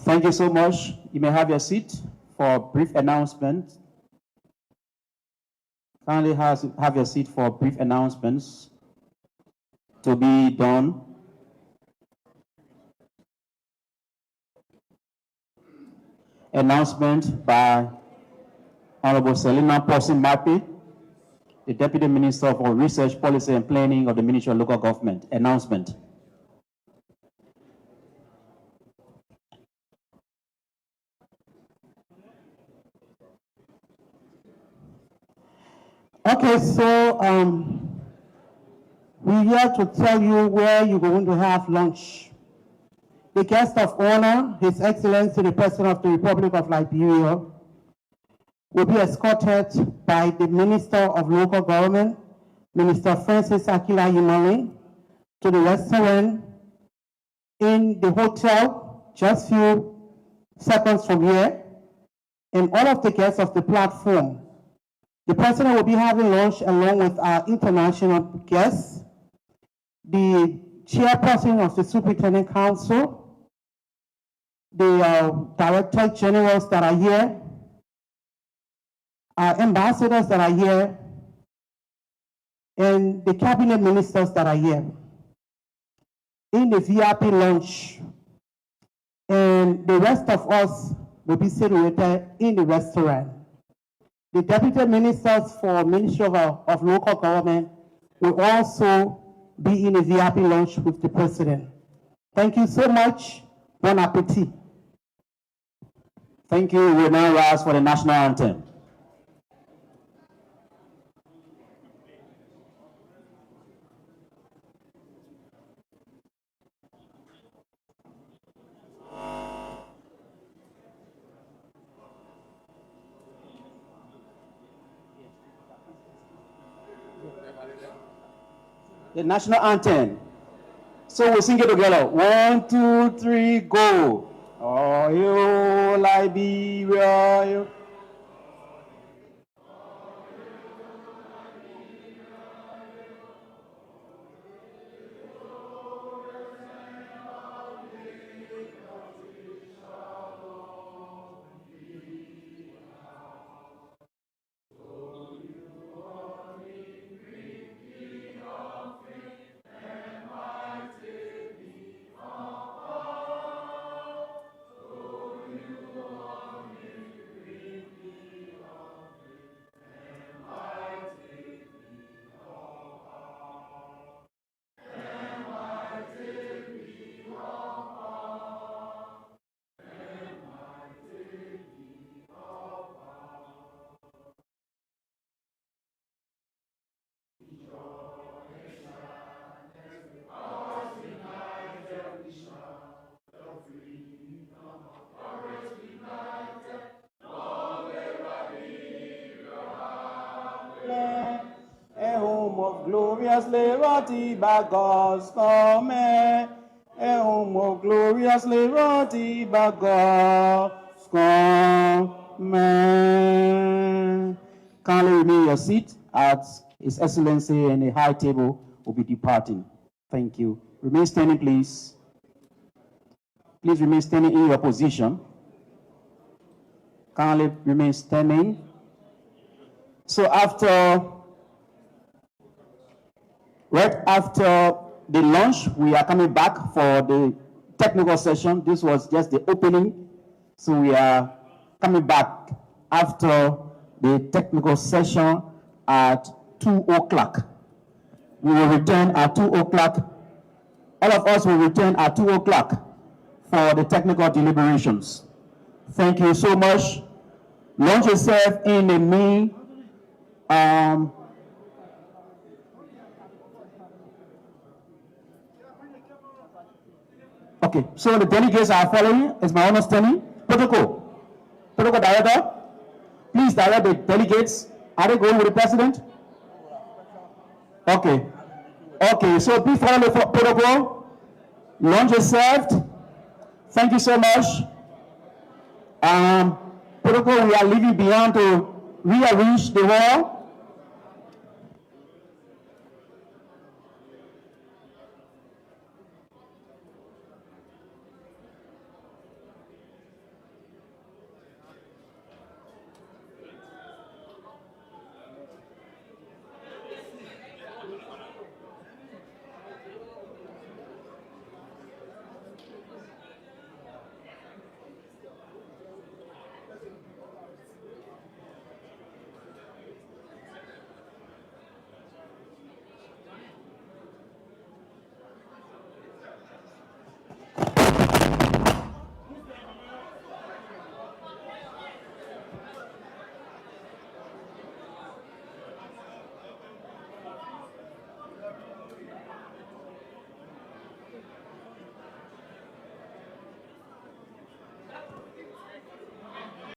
thank you so much. You may have your seat for a brief announcement. Kindly have your seat for brief announcements to be done. Announcement by Honorable Selina Posin-Mapi, the Deputy Minister for Research, Policy and Planning of the Ministry of Local Government. Announcement. Okay, so we're here to tell you where you're going to have lunch. The guest of honor, His Excellency the President of the Republic of Liberia, will be escorted by the Minister of Local Government, Minister Francis Akila Yimale, to the restaurant in the hotel just few seconds from here, and all of the guests of the platform. The President will be having lunch along with our international guests, the Chairperson of the Superintendent Council, the Director Generals that are here, our ambassadors that are here, and the cabinet ministers that are here in the VIP lounge. And the rest of us will be situated in the restaurant. The deputy ministers for Ministry of Local Government will also be in a VIP lounge with the President. Thank you so much. Bon appetit. Thank you. We will now rise for the national anthem. The national anthem. So we sing it together. 1, 2, 3, go. Oh, you Liberia. You. gloriously roti bagos come. More gloriously roti bagos come. Kindly remain your seat as His Excellency and the High Table will be departing. Thank you. Remain standing, please. Please remain standing in your position. Kindly remain standing. So right after the lunch, we are coming back for the technical session. This was just the opening. So we are coming back after the technical session at 2 o'clock. We will return at 2 o'clock. All of us will return at 2 o'clock for the technical deliberations. Thank you so much. Launch yourself in the main. Okay, so the delegates are following. Is my understanding? Protocol director, please direct the delegates. Are they going with the president? Okay. Okay, so please follow the protocol. Lunch is served. Thank you so much. Protocol, we are leaving beyond to rearrange the hall.